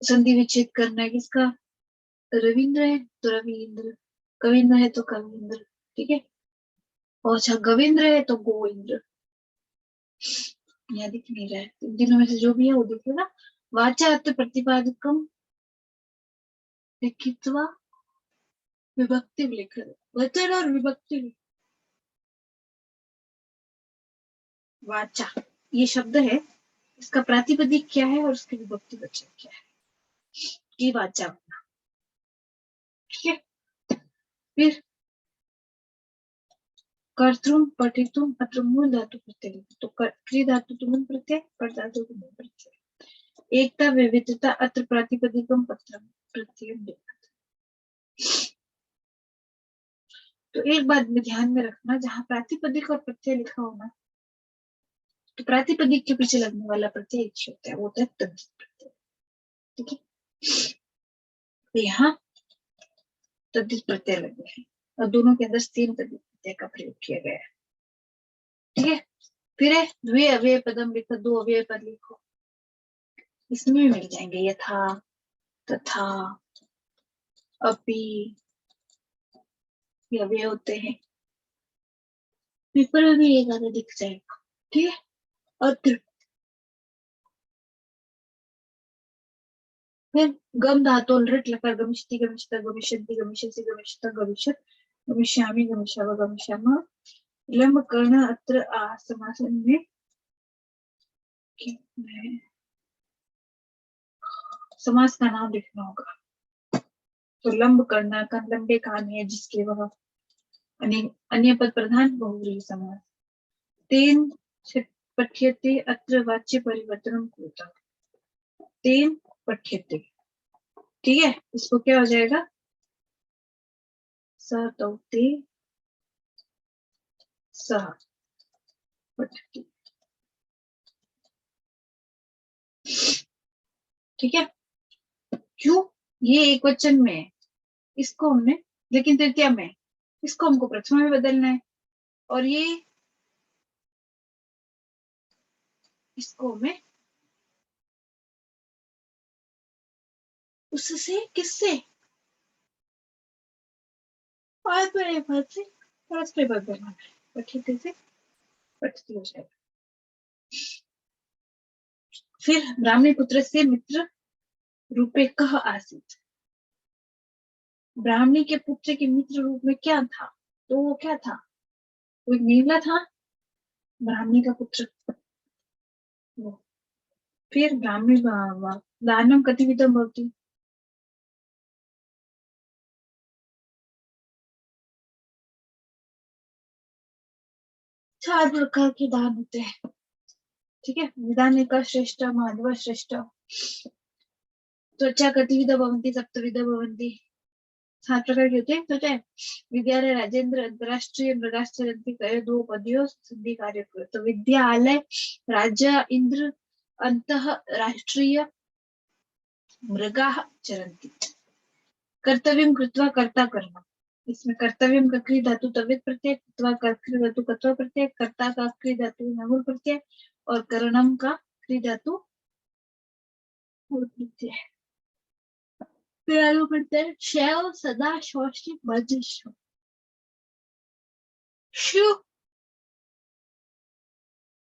संधि विच्छेद करना है किसका, रविंद्र है तो रविंद्र, कविंद्र है तो कविंद्र, ठीक है। और अच्छा गविंद्र है तो गोविंद्र, यहाँ दिख नहीं रहा है, दिनों में से जो भी है वो दिखेगा। वाचा अर्थ प्रतिपादकम लिखित्वा विभक्ति लिख, वचन और विभक्ति। वाचा ये शब्द है, इसका प्रातिपदिक क्या है और उसकी विभक्ति वचन क्या है, ये वाचा, ठीक है। फिर कर्तृम पठितुम अत्र मूल धातु प्रत्यय, तो क्रिय धातु तुम प्रत्यय, पर धातु तुम प्रत्यय। एकता विविधता अत्र प्रातिपदिकम पत्र प्रत्यय। तो एक बात में ध्यान में रखना, जहां प्रातिपदिक और प्रत्यय लिखा हो ना, तो प्रातिपदिक के पीछे लगने वाला प्रत्यय एक ही होता है, वो होता है तद्धित प्रत्यय, ठीक है। तो यहाँ तद्धित प्रत्यय लगे हैं और दोनों के अंदर तीन तद्धित प्रत्यय का प्रयोग किया गया है, ठीक है। फिर है द्वे अव्यय पदम लिखो, दो अव्यय पद लिखो, इसमें भी मिल जाएंगे यथा, तथा, अपि, ये अव्यय होते हैं। पेपर में भी ये ज्यादा दिख जाएगा, ठीक है। और फिर गम धातु लृट लकार गमिष्ति गमिष्ता गमिष्यन्ति गमिष्यसि गमिष्यता गमिष्यत् गमिष्यामि गमिष्याव गमिष्यामः। लम्ब कर्ण अत्र समासन में समास का नाम लिखना होगा। तो लंब करना का लंबे कान है जिसके वह अन्य पद प्रधान बहुव्रीहि समास। तेन पठ्यते अत्र वाच्य परिवर्तनम कृतम्, तेन पठ्यते, ठीक है। इसको क्या हो जाएगा, स तौ ते सह पठ्यते, ठीक है। क्यों, ये एक वचन में है, इसको हमने, लेकिन तृतीया में, इसको हमको प्रथमा में बदलना है, और ये इसको हमें उससे किससे पद से परस्पर बदलना है, पठित से पठित हो जाएगा। फिर ब्राह्मणी पुत्र से मित्र रूपे कह आसित, ब्राह्मणी के पुत्र के मित्र रूप में क्या था, तो वो क्या था, वो एक नीला था, ब्राह्मणी का पुत्र वो। फिर ब्राह्मणी दानम कतिविधम भवति, चार प्रकार के दान होते हैं, ठीक है। विधान का श्रेष्ठ, माधव श्रेष्ठ, त्वचा कतिविध भवन्ति सप्तविध भवन्ति, 7 प्रकार के होते हैं। तो क्या विद्यालय राजेंद्र अंतरराष्ट्रीय मृगाश्चरंती दो पदियों सिद्धि कार्य, तो विद्यालय राजा इंद्र अंतः राष्ट्रीय मृगा चरंती। कर्तव्यम कृत्वा कर्ता कर्म, इसमें कर्तव्यम का क्रिय धातु तवित प्रत्यय, कृत्वा का क्रिय धातु कत्वा प्रत्यय, कर्ता का क्रिय धातु नवुल प्रत्यय, और करणम का क्रिय धातु प्रत्यय। फिर आगे बढ़ते हैं, शैव सदा शौष्टिक बज्र शिव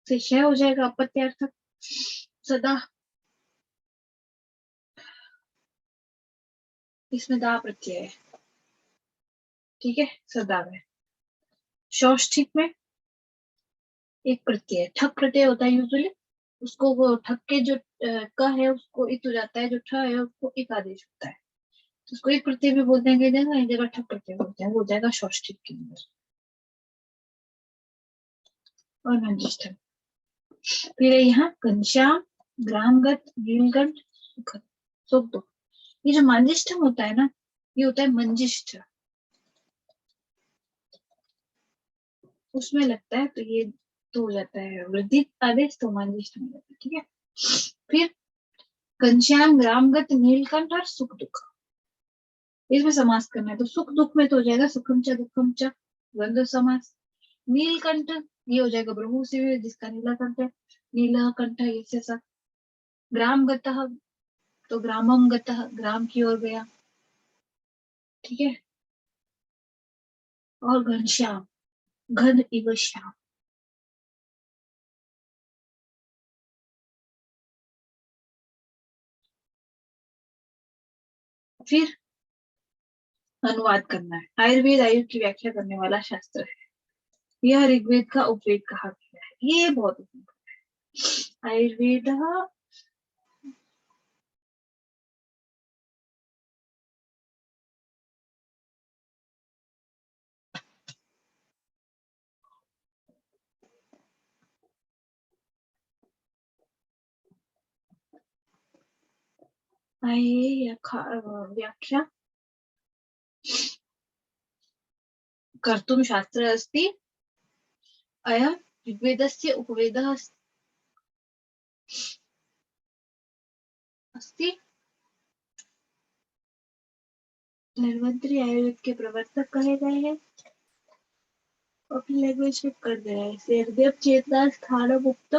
से शय हो जाएगा अपत्यार्थक, सदा, इसमें दा प्रत्यय है, ठीक है। सदा में शौष्ठिक में एक प्रत्यय ठक प्रत्यय होता है यूजुअली, उसको वो ठक के जो क है उसको इत हो जाता है, जो ठ है उसको एक आदेश होता है, तो उसको एक प्रत्यय भी बोलते हैं, कई जगह एक जगह ठक प्रत्यय बोलते हैं, वो हो जाएगा शौष्ठिक के अंदर। और मंजिष्ठम, फिर यहाँ घनश्याम ग्रामगत नीलगंठ सुख दुख, ये जो मंजिष्ठम होता है ना, ये होता है मंजिष्ठ, उसमें लगता है, तो ये तो हो जाता है वृद्धि आदेश, तो मंजिष्ठ हो जाता है, ठीक है। फिर घनश्याम ग्रामगत नीलकंठ और सुख दुख, इसमें समास करना है, तो सुख दुख में तो हो जाएगा सुखम च दुखम च द्वंद्व समास। नीलकंठ ये हो जाएगा ब्रह्म से जिसका नीला कंठ है, नीला कंठ ऐसे सब। ग्राम गतः तो ग्रामम गतः, ग्राम की ओर गया। ठीक है। और घनश्याम, घन इव श्याम। फिर अनुवाद करना है। आयुर्वेद आयु की व्याख्या करने वाला शास्त्र है। यह ऋग्वेद का उपवेद कहा गया है। ये बहुत आयुर्वेद व्याख्या कर्तुं शास्त्र अस्ति। अयं ऋग्वेदस्य उपवेदः अस्ति। धन्वंतरी आयुर्वेद के प्रवर्तक कहे गए हैं। अपनी लैंग्वेज में कर दे रहा है। हृदय चेतना स्थान मुक्त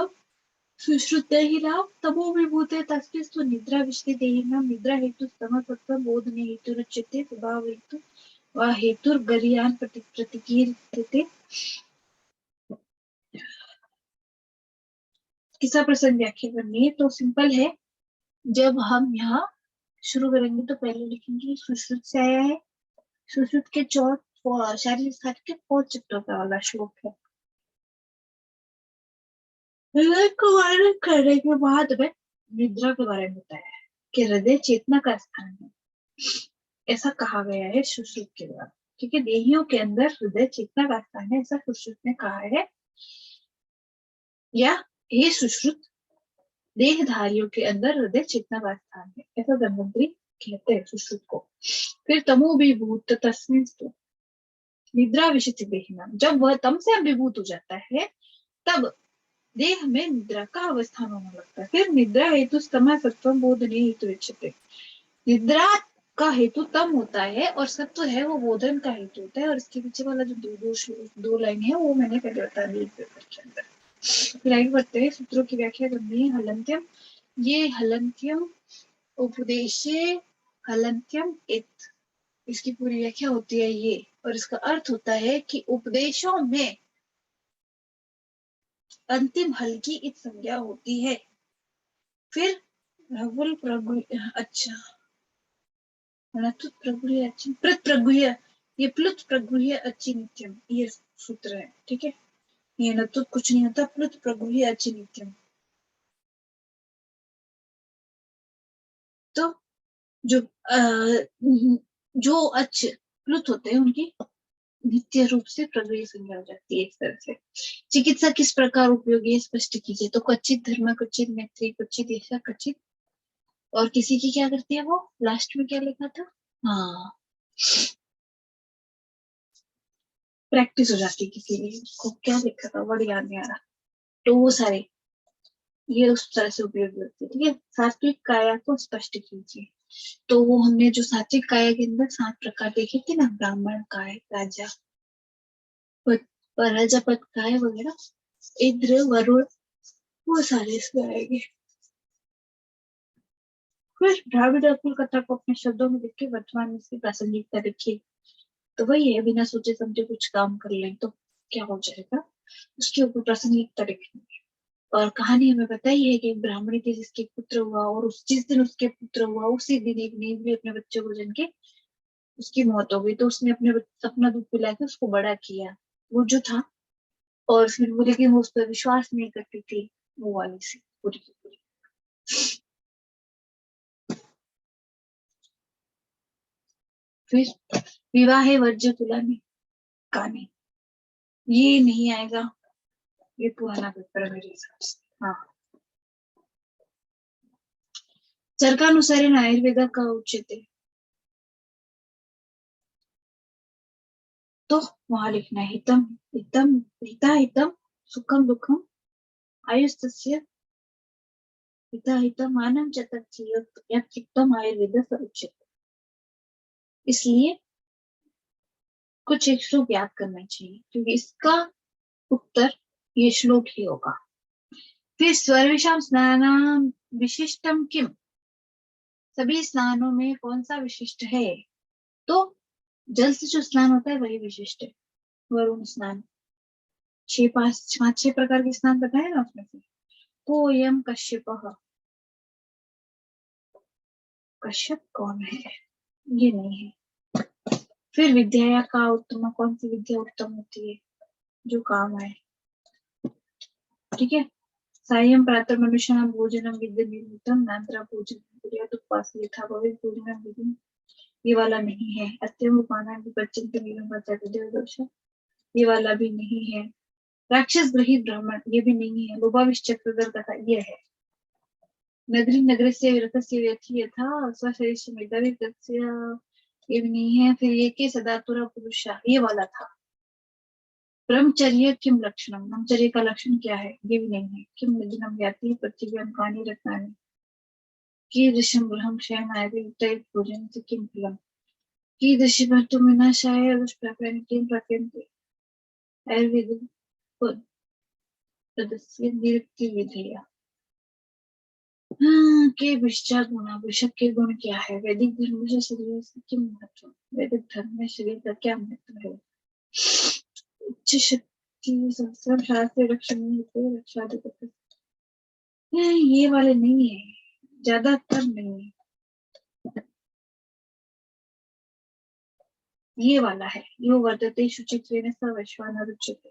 सुश्रुते ही राम तमो विभूते तस्मिस्तु निद्रा विश्लेदेहिनां निद्रा हेतु समसत्व बोधने हेतु रच्यते स्वभाव हेतु वा हेतुर्गरीयान् प्रतिकीर्यते। किसा प्रसंग व्याख्या करनी है तो सिंपल है। जब हम यहाँ शुरू करेंगे तो पहले लिखेंगे सुश्रुत से आया है। सुश्रुत के शारीरिक शास्त्र के 4 चैप्टर का वाला श्लोक है। हृदय को वर्णन करने के बाद में निद्रा के बारे में बताया है कि हृदय चेतना का स्थान है। ऐसा कहा गया है सुश्रुत के द्वारा। ठीक है, देहियों के अंदर हृदय चेतना का स्थान है, ऐसा सुश्रुत ने कहा है। या ये सुश्रुत देहधारियों के अंदर हृदय चेतना का स्थान है, ऐसा धन्वंतरी कहते हैं सुश्रुत को। फिर तमो विभूत तस्मिन् निद्रा विशिष्ट देहिना, जब वह तम से अभिभूत हो जाता है तब देह में निद्रा का अवस्थान होने लगता है। फिर निद्रा हेतु स्तमा सत्वम बोधने हेतु इच्छते। निद्रा का हेतु तम होता है और सत्व है वो बोधन का हेतु होता है। और इसके पीछे वाला जो दो लाइन है वो मैंने पहले बता दी पेपर के अंदर। फिर आगे बढ़ते हैं, सूत्रों की व्याख्या करनी है। हलंत्यम, ये हलंत्यम उपदेशे हलंत्यम इत, इसकी पूरी व्याख्या होती है ये। और इसका अर्थ होता है कि उपदेशों में अंतिम हल की इत संज्ञा होती है। फिर प्रभुल प्रभु, अच्छा प्रत प्रगुह्य, ये प्लुत प्रगुह्य अच्छी नित्यम, ये सूत्र है। ठीक है, ये न तो कुछ नहीं होता, प्लुत प्रगुह्य अच्छी नित्यम। तो जो जो अच्छ प्लुत होते हैं उनकी नित्य रूप से प्रगुह्य संज्ञा हो जाती है। इस तरह से चिकित्सा किस प्रकार उपयोगी है स्पष्ट कीजिए। तो क्वचित धर्म, क्वचित मैत्री, क्वचित ऐसा, क्वचित, और किसी की क्या करती है वो लास्ट में क्या लिखा था, हाँ प्रैक्टिस हो जाती है किसी को, क्या लिखा था वर्ड याद नहीं आ रहा। तो वो सारे ये उस तरह से उपयोगी होते हैं। ठीक है, सात्विक काया को स्पष्ट कीजिए। तो वो हमने जो सात्विक काया के अंदर 7 प्रकार देखे थे ना, ब्राह्मण काय, राजा पद, राजा पद काय वगैरह, इंद्र वरुण, वो सारे इसमें आएंगे। फिर द्राविड़ कुल कथा को अपने शब्दों में लिख के वर्तमान में इसकी प्रासंगिकता लिखिए। तो वही है, बिना सोचे समझे कुछ काम कर लें तो क्या हो जाएगा, उसके ऊपर प्रासंगिकता लिखनी है। और कहानी हमें पता ही है कि एक ब्राह्मणी थी जिसके पुत्र हुआ, और उस जिस दिन उसके पुत्र हुआ उसी दिन एक नींद में अपने बच्चे को जन के उसकी मौत हो गई। तो उसने अपना दूध पिला के उसको बड़ा किया, वो जो था। और फिर वो, लेकिन वो उस पर विश्वास नहीं करती थी, वो वाली सी पूरी की पूरी। फिर विवाह वर्ज्य तुलना कहानी, ये नहीं आएगा, ये पुराना पेपर है मेरे हिसाब से। हाँ, चरकानुसार आयुर्वेद का उच्यते, तो वहां लिखना है हितम हितम हिता हितम सुखम दुखम आयुस्तस्य हिता हितम मानम च तच्चित्तम आयुर्वेद स उच्यते। इसलिए कुछ एक श्लोक याद करना चाहिए क्योंकि इसका उत्तर ये श्लोक ही होगा। फिर सर्वेषां स्नानानां विशिष्टम किम, सभी स्नानों में कौन सा विशिष्ट है। तो जल से जो स्नान होता है वही विशिष्ट है। वरुण स्नान, 6 प्रकार के स्नान बताए ना उसमें से। कोयम कश्यप, कश्यप कौन है, ये नहीं है। फिर विद्या का उत्तम, कौन सी विद्या उत्तम होती है, जो काम है। ठीक है। सायं प्रातः मनुष्याणां भोजनम विद्या निर्मितम नान्तरा भोजनम कुर्यात् उपवासो यथा भवेत् भोजनम विधि, ये वाला नहीं है। अत्यंग उपाना भी बच्चन के नीलम बचाते देवदोष, ये वाला भी नहीं है। राक्षस ग्रहित ब्राह्मण, ये भी नहीं है। लोभाविष्ट चक्रधर कथा, ये है। नगरी नगरस्य विरतस्य व्यथि यथा स्वशरीरस्य मेधावी तस्य, ये भी नहीं है। फिर ये के सदातुरा पुरुषा, ये वाला था। ब्रह्मचर्य किम लक्षणम, ब्रह्मचर्य का लक्षण क्या है, ये भी नहीं है। किम निधनम व्याति पृथ्वी कानी रत्नानि, कीदृशं गृहं शयनाय वितरेत् भोजनं च किं फलम्, कीदृशी भर्तुं विनाशाय दुष्प्राप्यानि किं प्राप्यन्ते, आयुर्वेद पदस्य निरुक्ति विधेया। के विश्चार गुणा, वृषभ के गुण क्या है, वैदिक धर्म से शरीर से किम महत्व, वैदिक धर्म में शरीर का क्या महत्व है। उच्च शक्ति संस्कृत शास्त्र रक्षण होते रक्षा, ये वाले नहीं है, ज्यादातर नहीं है। ये वाला है। यो वर्तते शुचित्वेन स वैश्वानर उच्यते,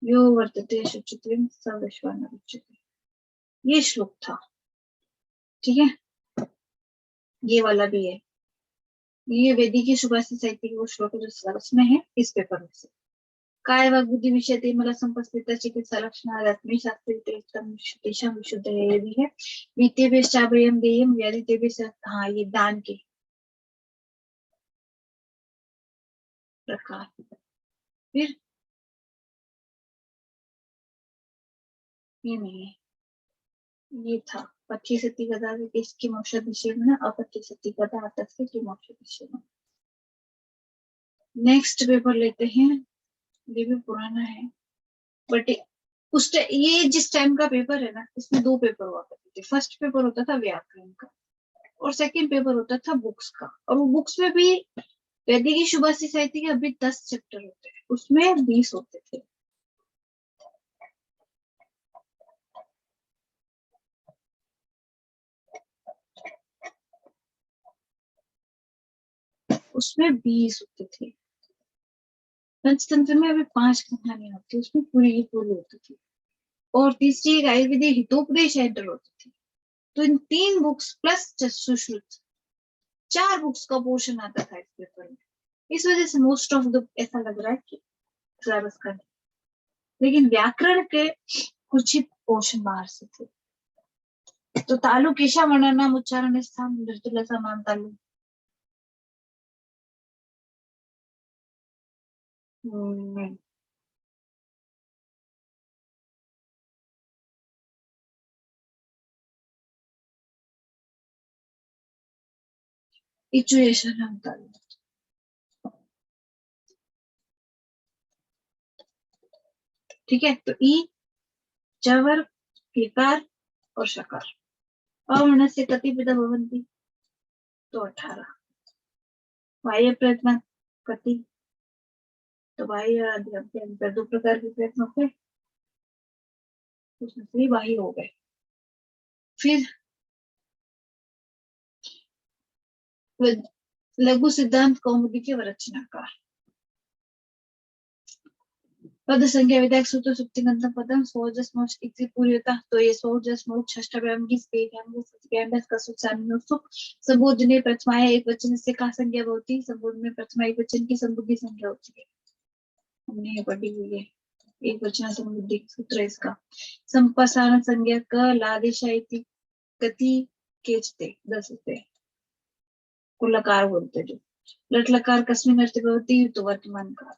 यो वर्तते शुचित्वेन स वैश्वानर उच्यते, ये श्लोक था। ठीक है। ये वाला भी है। ये वेदिकी सुभाषित साहित्य के वो श्लोक है जो सरस में है इस पेपर में से। काय वाग बुद्धि विषय ते मला संपस्थित चिकित्सा लक्षण आत्मी शास्त्री तेषां विशुद्ध है, ये भी है। वीतेभ्य चाभयम देयम व्याधितेभ्य, हाँ ये दान के प्रकार। फिर ये नहीं है, ये था पच्ची सती गदा किसकी मोक्ष विषय में, अपच्ची सती गदा आतस्य की मोक्ष विषय में। नेक्स्ट पेपर लेते हैं, ये भी पुराना है बट उस ये जिस टाइम का पेपर है ना, इसमें 2 पेपर हुआ करते थे। फर्स्ट पेपर होता था व्याकरण का और सेकंड पेपर होता था बुक्स का। और वो बुक्स में भी वैदिकी शुभाषी साहित्य के अभी 10 चैप्टर होते हैं, उसमें 20 होते थे। उसमें 20 होते थे। पंचतंत्र में अभी 5 कहानियां होती, उसमें पूरी की पूरी होती थी। और तीसरी एक आयुर्वेदिक हितोपदेश एंटर होती थी। तो इन 3 बुक्स प्लस सुश्रुत, 4 बुक्स का पोर्शन आता था इस पेपर में। इस वजह से मोस्ट ऑफ द ऐसा लग रहा है कि सिलेबस का, लेकिन व्याकरण के कुछ ही पोर्शन बाहर से थे। तो तालु केशा वर्णनाम उच्चारण स्थान मृदुला समान तालु, इचुएशन तालु। ठीक है। तो ई चवर विकार और शकार, अवर्ण से कति पिता भवंती, तो 18। बाह्य प्रयत्न कति, तो बाह्य अध्ययन 2 प्रकार के प्रयत्न हो गए, उसमें से बाह्य हो गए। फिर लघु सिद्धांत कौमुदी के रचनाकार, पद संख्या विधायक सूत्र सुक्ति गंतम पदम सोजस मोक्ष इति पूरी होता। तो ये सोजस मोक्ष षष्ठव्याम की स्पेस का सुख संबोधने प्रथमाया एक वचन से का संज्ञा होती, संबोधन में प्रथमा एक वचन की संबुद्धि संज्ञा होती है, हमने ये पढ़ी हुई है। एक वचन संबुद्धि सूत्र इसका। संपसारण संज्ञा क लादेशा इति गति केचते 10 होते को लकार बोलते, जो लट लकार कस्मिन् अर्थे भवति, तो वर्तमान काल।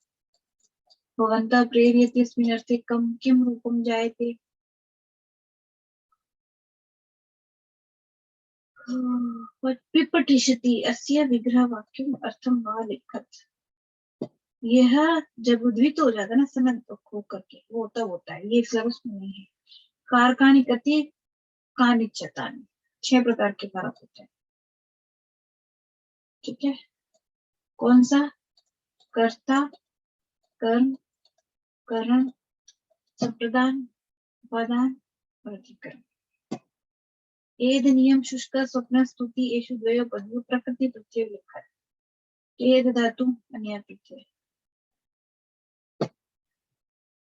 भवन्तः प्रेरयति अस्मिन् अर्थे कम किम रूपम जायते, विपठिष्यति अस्य विग्रह वाक्यम अर्थम वा लिखत। यह जब उद्वित हो जाता है ना समय खो करके, वो होता है, ये सिलेबस में नहीं है। कारकानि कति कानिच्यतानि, 6 प्रकार के कारक होते हैं। ठीक है। कौन सा? कर्ता, कर्म, करण, संप्रदान, उपादान, अधिकरण। एद नियम शुष्क स्वप्न स्तुति एषु द्वयो पदयो प्रकृति प्रत्यय लिखा। एद धातु अन्य प्रत्यय,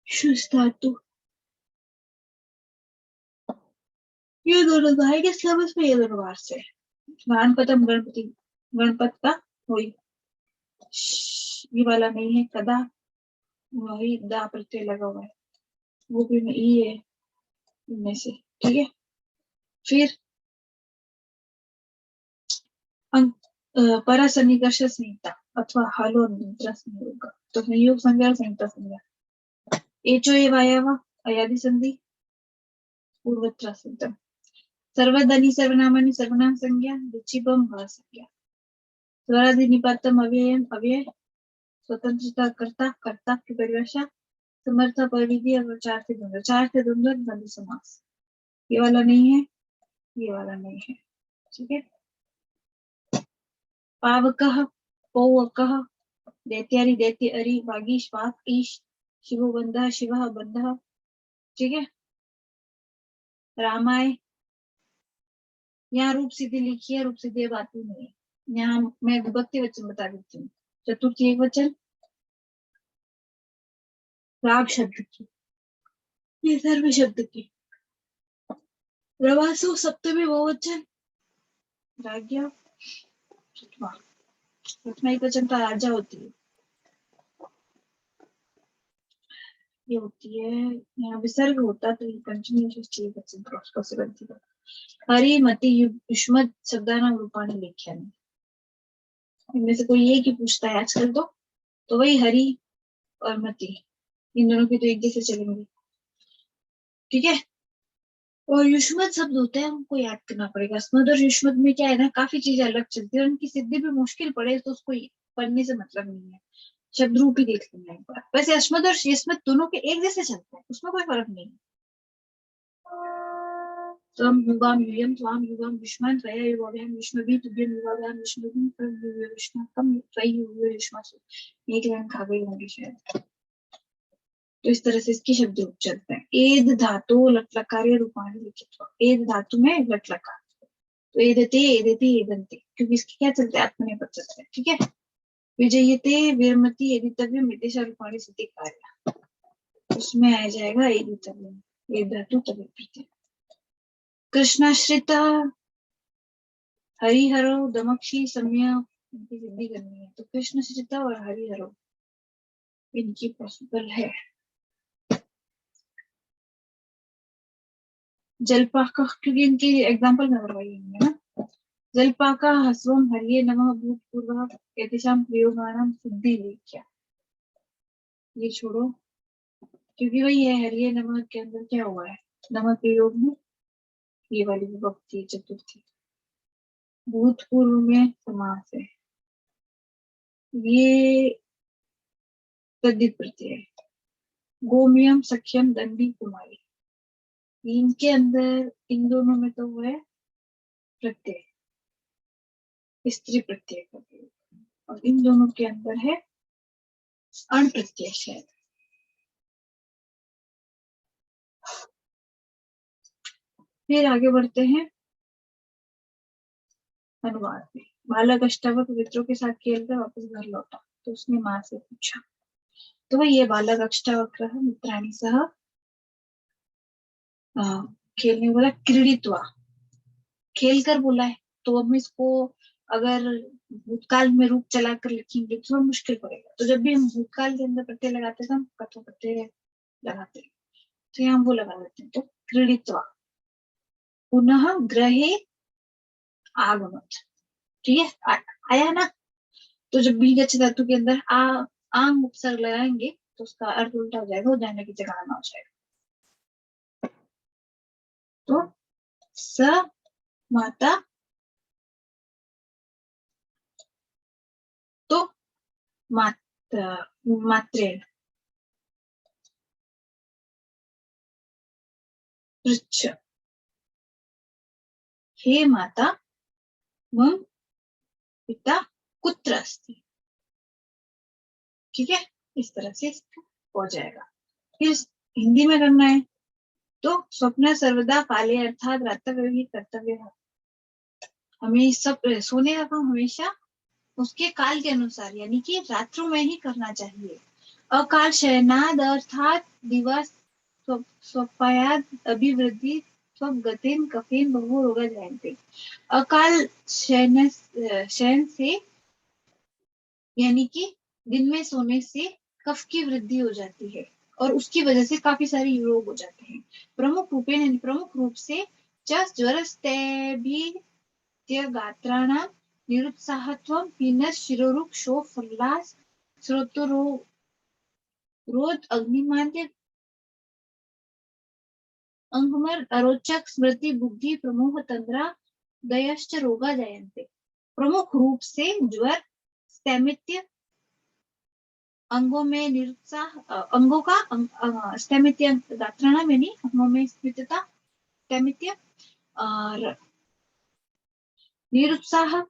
शुष्क धातु, ये दोनों भाई के सिलेबस में ये दोनों बार से गणपतम गणपति, गणपत का वही ये वाला नहीं है, कदा वही दा प्रत्यय लगा हुआ है, वो भी में ई है इनमें से, ठीक है। फिर परसन्निकर्ष संहिता अथवा हलो निद्रा संयोग, तो संयोग संज्ञा संहिता संज्ञा। एचो ए वायव अयादि संधि पूर्वत्र संहिता। सर्वधनी सर्वनामानि सर्वनाम संज्ञा रुचिबम भ संज्ञा। स्वरादि निपातम अव्ययम अव्यय स्वतंत्रता कर्ता कर्ता की परिभाषा समर्थ परिधि और चार से द्वंद्व द्वंद्व समास। ये वाला नहीं है, ये वाला नहीं है, ठीक है। पावकः पौवकः दैत्यारि दैत्य अरि वागीश वाक ईश शिवो बंधः शिवः बंधः, ठीक है। रामाय, यहाँ रूप सिद्धि लिखी है, रूप सिद्धि बात ही नहीं है। यहाँ मैं विभक्ति वचन बता देती हूँ। चतुर्थी एक वचन राग शब्द की, ये सर्व शब्द की। रवासु सप्तमी बहुवचन राज्ञा प्रथमा एक वचन का राजा होती है, ये होती है। यहाँ विसर्ग होता तो ये कंटिन्यूअस वचन क्रॉस बनती है। हरि मति युष्मत् शब्दानाम रूपाणि लेख्यानि। इनमें से कोई एक ही पूछता है आजकल, तो वही हरि और मति, इन दोनों की तो एक जैसे चलेंगे, ठीक है। और युष्मत शब्द होते हैं, हमको याद करना पड़ेगा। स्मद और युष्मत में क्या है ना, काफी चीजें अलग चलती है, उनकी सिद्धि भी मुश्किल पड़े तो उसको पढ़ने से मतलब नहीं है, शब्द रूप ही देख लेना एक बार। वैसे अस्मद और यस्मत दोनों के एक जैसे चलते हैं, उसमें कोई फर्क नहीं है। त्वम युगाम युयम त्वाम युगाम युष्मन् त्वया युगाभ्याम युष्मभि तुभ्यं युगाभ्याम युष्मभि त्वं युष्मकं त्वयि युष्मसु। एक लाइन खा गई होंगी शायद। तो इस तरह से इसके शब्द रूप चलते हैं। एद धातु लट लकार्य रूपाणि लिखित। एद धातु में लट लकार, तो एदते एदति एदन्ते, क्योंकि इसके क्या चलते हैं, आत्मनेपद चलते हैं, ठीक है। विजयते विरमति एदितव्यम एतेषां रूपाणि सिद्धि कार्य, उसमें आ जाएगा एदितव्यम, एद धातु तव्य प्रत्यय। कृष्णाश्रित हरिहरो दमक्षी सम्य, इनकी सिद्धि करनी है, तो कृष्णाश्रित और हरिहरो इनकी पॉसिबल है। जलपाक, क्योंकि इनकी एग्जाम्पल में करवाई है ना। जलपाका हस्वम हरिये नमः भूतपूर्व एतेषां प्रयोगाणां सिद्धि लेख्या। ये छोड़ो, क्योंकि वही है हरिये नमः के अंदर क्या हुआ है, नमः के योग में ये वाली विभक्ति चतुर्थी। भूतपूर्व में समास है, ये तद्धित प्रत्यय है। गोमयम सख्यम दंडी कुमारी, इनके अंदर इन दोनों में तो वो है प्रत्यय, स्त्री प्रत्यय का प्रयोग, और इन दोनों के अंदर है अण प्रत्यय शायद। फिर आगे बढ़ते हैं अनुवाद में। बालक अष्टावक्र मित्रों के साथ खेलकर वापस घर लौटा, तो उसने माँ से पूछा, तो ये बालक अष्टावक्र मित्राणि सह खेलने बोला, क्रीडित्वा खेल कर बोला है, तो अब इसको अगर भूतकाल में रूप चलाकर लिखेंगे तो मुश्किल पड़ेगा। तो जब भी हम भूतकाल के अंदर प्रत्यय लगाते हैं, हम कथो प्रत्यय लगाते हैं, तो यहाँ वो लगा देते हैं। तो क्रीडित्वा पुनः ग्रहे आगमत, ठीक है, आया ना। तो जब भी गच्छ धातु के अंदर आंग उपसर्ग लगाएंगे तो उसका अर्थ उल्टा हो जाएगा, वो जाने की जगह आना हो जाएगा। तो स माता, तो मात्र मात्रेण पृच्छ, हे माता मम पिता कुत्र अस्ति, ठीक है, इस तरह से हो जाएगा। फिर हिंदी में करना है तो स्वप्न सर्वदा काले अर्थात रातव्य ही कर्तव्य है। हमें सब सोने का काम हमेशा उसके काल के अनुसार यानी कि रात्रों में ही करना चाहिए। अकाल शयनाद अर्थात दिवस स्वपायाद अभिवृद्धि स्वगतिन कफिन बहु रोग जयंते। अकाल शयन से यानी कि दिन में सोने से कफ की वृद्धि हो जाती है और उसकी वजह से काफी सारे रोग हो जाते हैं। प्रमुख रूप से गात्राणां निरुत्साहत्वं पीनस शिरोरुक शोफ फल्लास स्रोतरोध अग्निमाद्य अंगमर अरोचक स्मृति बुद्धि प्रमोह तंद्रा दयश्च रोगा जयन्ते। प्रमुख रूप से ज्वर, स्थैमित्य, अंगों में निरुत्साह, अंगों का स्थैमित्य, गात्राणाम यानी अंगों में स्थितता, स्थैमित्य और निरुत्साह,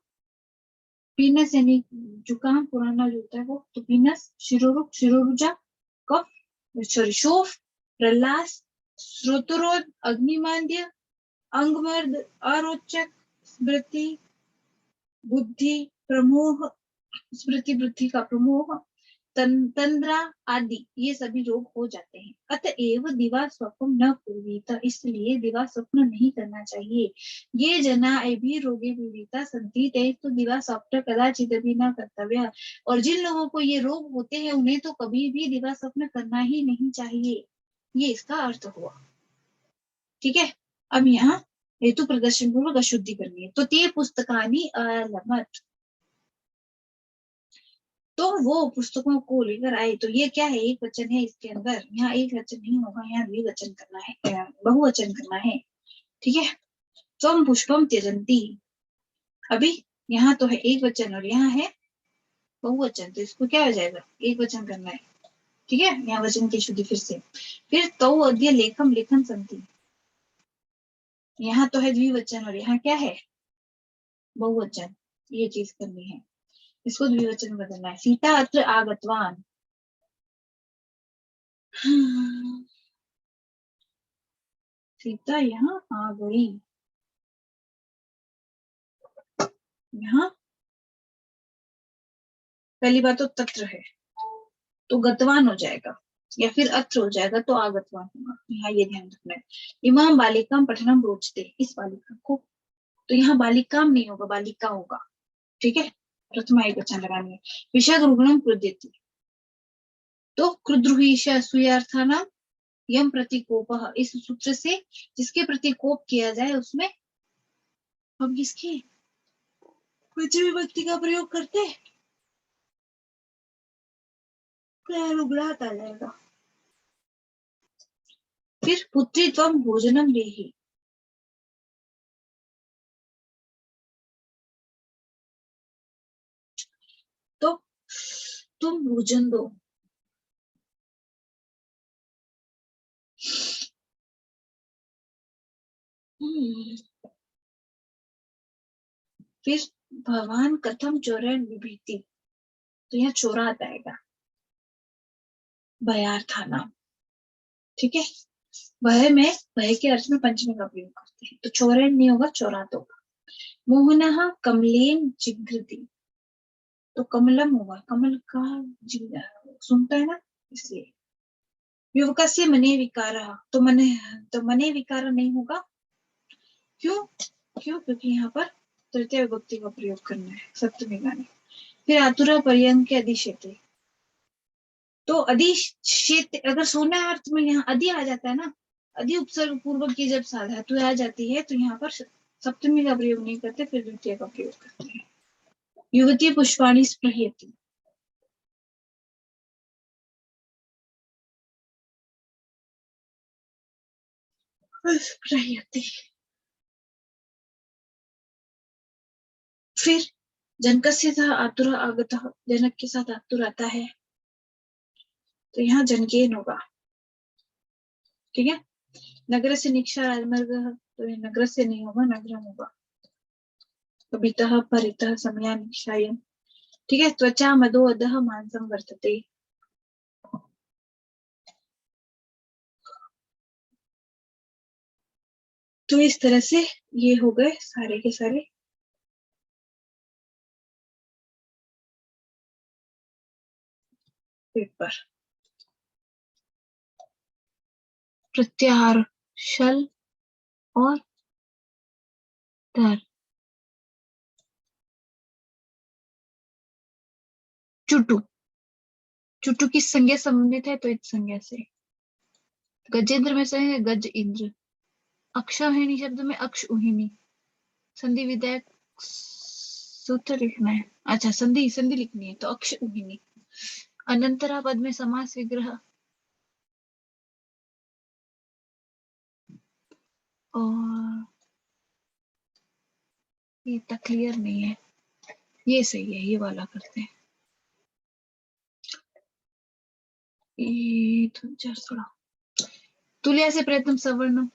पीनस यानी जुकाम पुराना जो होता है वो, तो पीनस, शिरोरुक शिरोरुजा, कफ, शोफ, प्रलास, स्रोतरोध, अग्निमांद्य, अंगमर्द, अरोचक, स्मृति बुद्धि प्रमोह, स्मृति बुद्धि का प्रमोह, तंद्रा आदि ये सभी रोग हो जाते हैं। अतएव दिवा स्वप्न न कुर्वीत, इसलिए दिवा स्वप्न नहीं करना चाहिए। ये जना भी रोगे पीड़िता संति ते तो दिवा स्वप्न कदाचित भी न कर्तव्य। और जिन लोगों को ये रोग होते हैं उन्हें तो कभी भी दिवा स्वप्न करना ही नहीं चाहिए। ये इसका अर्थ हुआ। ठीक है, अब यहाँ हेतु प्रदर्शन पूर्वक अशुद्धि करनी है। तो ते पुस्तकानि अलमत, तो वो पुस्तकों को लेकर आए। तो ये क्या है, एक वचन है इसके अंदर, यहाँ एक वचन नहीं होगा, यहाँ द्विवचन करना है, बहुवचन करना है। ठीक है, त्वम पुष्पम त्यजंती, अभी यहाँ तो है एक वचन और यहाँ है बहुवचन, तो इसको क्या हो जाएगा, एक वचन करना है। ठीक है, यहाँ वचन की शुद्धि फिर से। फिर तो अद्य लेखम लेखन संति, यहाँ तो है द्विवचन और यहाँ क्या है बहुवचन, ये चीज करनी है, इसको द्विवचन बदलना है। सीता अत्र आगतवान, सीता यहाँ आ गई, यहाँ पहली बात तो तत्र है तो गतवान हो जाएगा, या फिर अत्र हो जाएगा तो आगतवान होगा, यहाँ ये ध्यान रखना है। इमाम बालिकाम पठनम रोचते, इस बालिका को, तो यहाँ बालिकाम नहीं होगा, बालिका होगा। ठीक है, प्रथमा एक वचन लगानी है। विषद रुग्णम क्रुद्यति, तो क्रुद्रुहीश असूयार्थाना यम प्रतिकोप, इस सूत्र से जिसके प्रति कोप किया जाए उसमें हम किसकी द्वितीय विभक्ति का प्रयोग करते हैं, रुग्णात आ जाएगा। फिर पुत्री त्वम भोजनम देहि, तो तुम भोजन दो। फिर भगवान कथम चोरन विभीति, तो यहाँ चोरा आएगा, भयार्थाना। ठीक है, भय में, भय के अर्थ में पंचमी का प्रयोग करते हैं, तो चोरन नहीं होगा, चोरात होगा। मोहनः कमलेन जिघ्रति, तो कमलम होगा, कमल का सुनता है ना, इसलिए। युवकस्य मने विकारः, तो मने विकार नहीं होगा, क्यों, क्योंकि यहाँ पर तृतीय विभक्ति का प्रयोग करना है सप्तमी गाने। फिर आतुरा पर्यंक के अधिशेते, तो अधिशेत अगर सोना अर्थ में यहाँ अधि आ जाता है ना, अधि उपसर्ग पूर्वक की जब धातु आ जाती है तो यहाँ पर सप्तमी का प्रयोग नहीं करते, फिर द्वितीय का प्रयोग करते हैं। युवती पुष्पाणि स्पृहयति, फिर जनकस्य सह आतुर आगतः, जनक के साथ आतुर आता है, तो यहाँ जनकेन होगा। ठीक है, नगर से निक्षा राजमार्ग, तो ये नगर से नहीं होगा, नगरम होगा। कबितः परितः समया निक्षायन। ठीक है, त्वचा मदो अधः मांसम वर्तते, तो इस तरह से ये हो गए सारे के सारे पेपर। प्रत्याहार शल और धर। चुटु, चुटु किस संज्ञा संबंधित है? तो इस संज्ञा से। गजेंद्र में से है गज इंद्र। अक्षौहिणी शब्द में अक्ष उहिनी। संधि विधायक सूत्र लिखना है। अच्छा, संधि संधि लिखनी है तो अक्ष उहिनी। अनंतरा पद में समास विग्रह। और ये इतना क्लियर नहीं है, ये सही है, ये वाला करते हैं। ये थोड़ा तुल्य से प्रयत्न सवर्णम,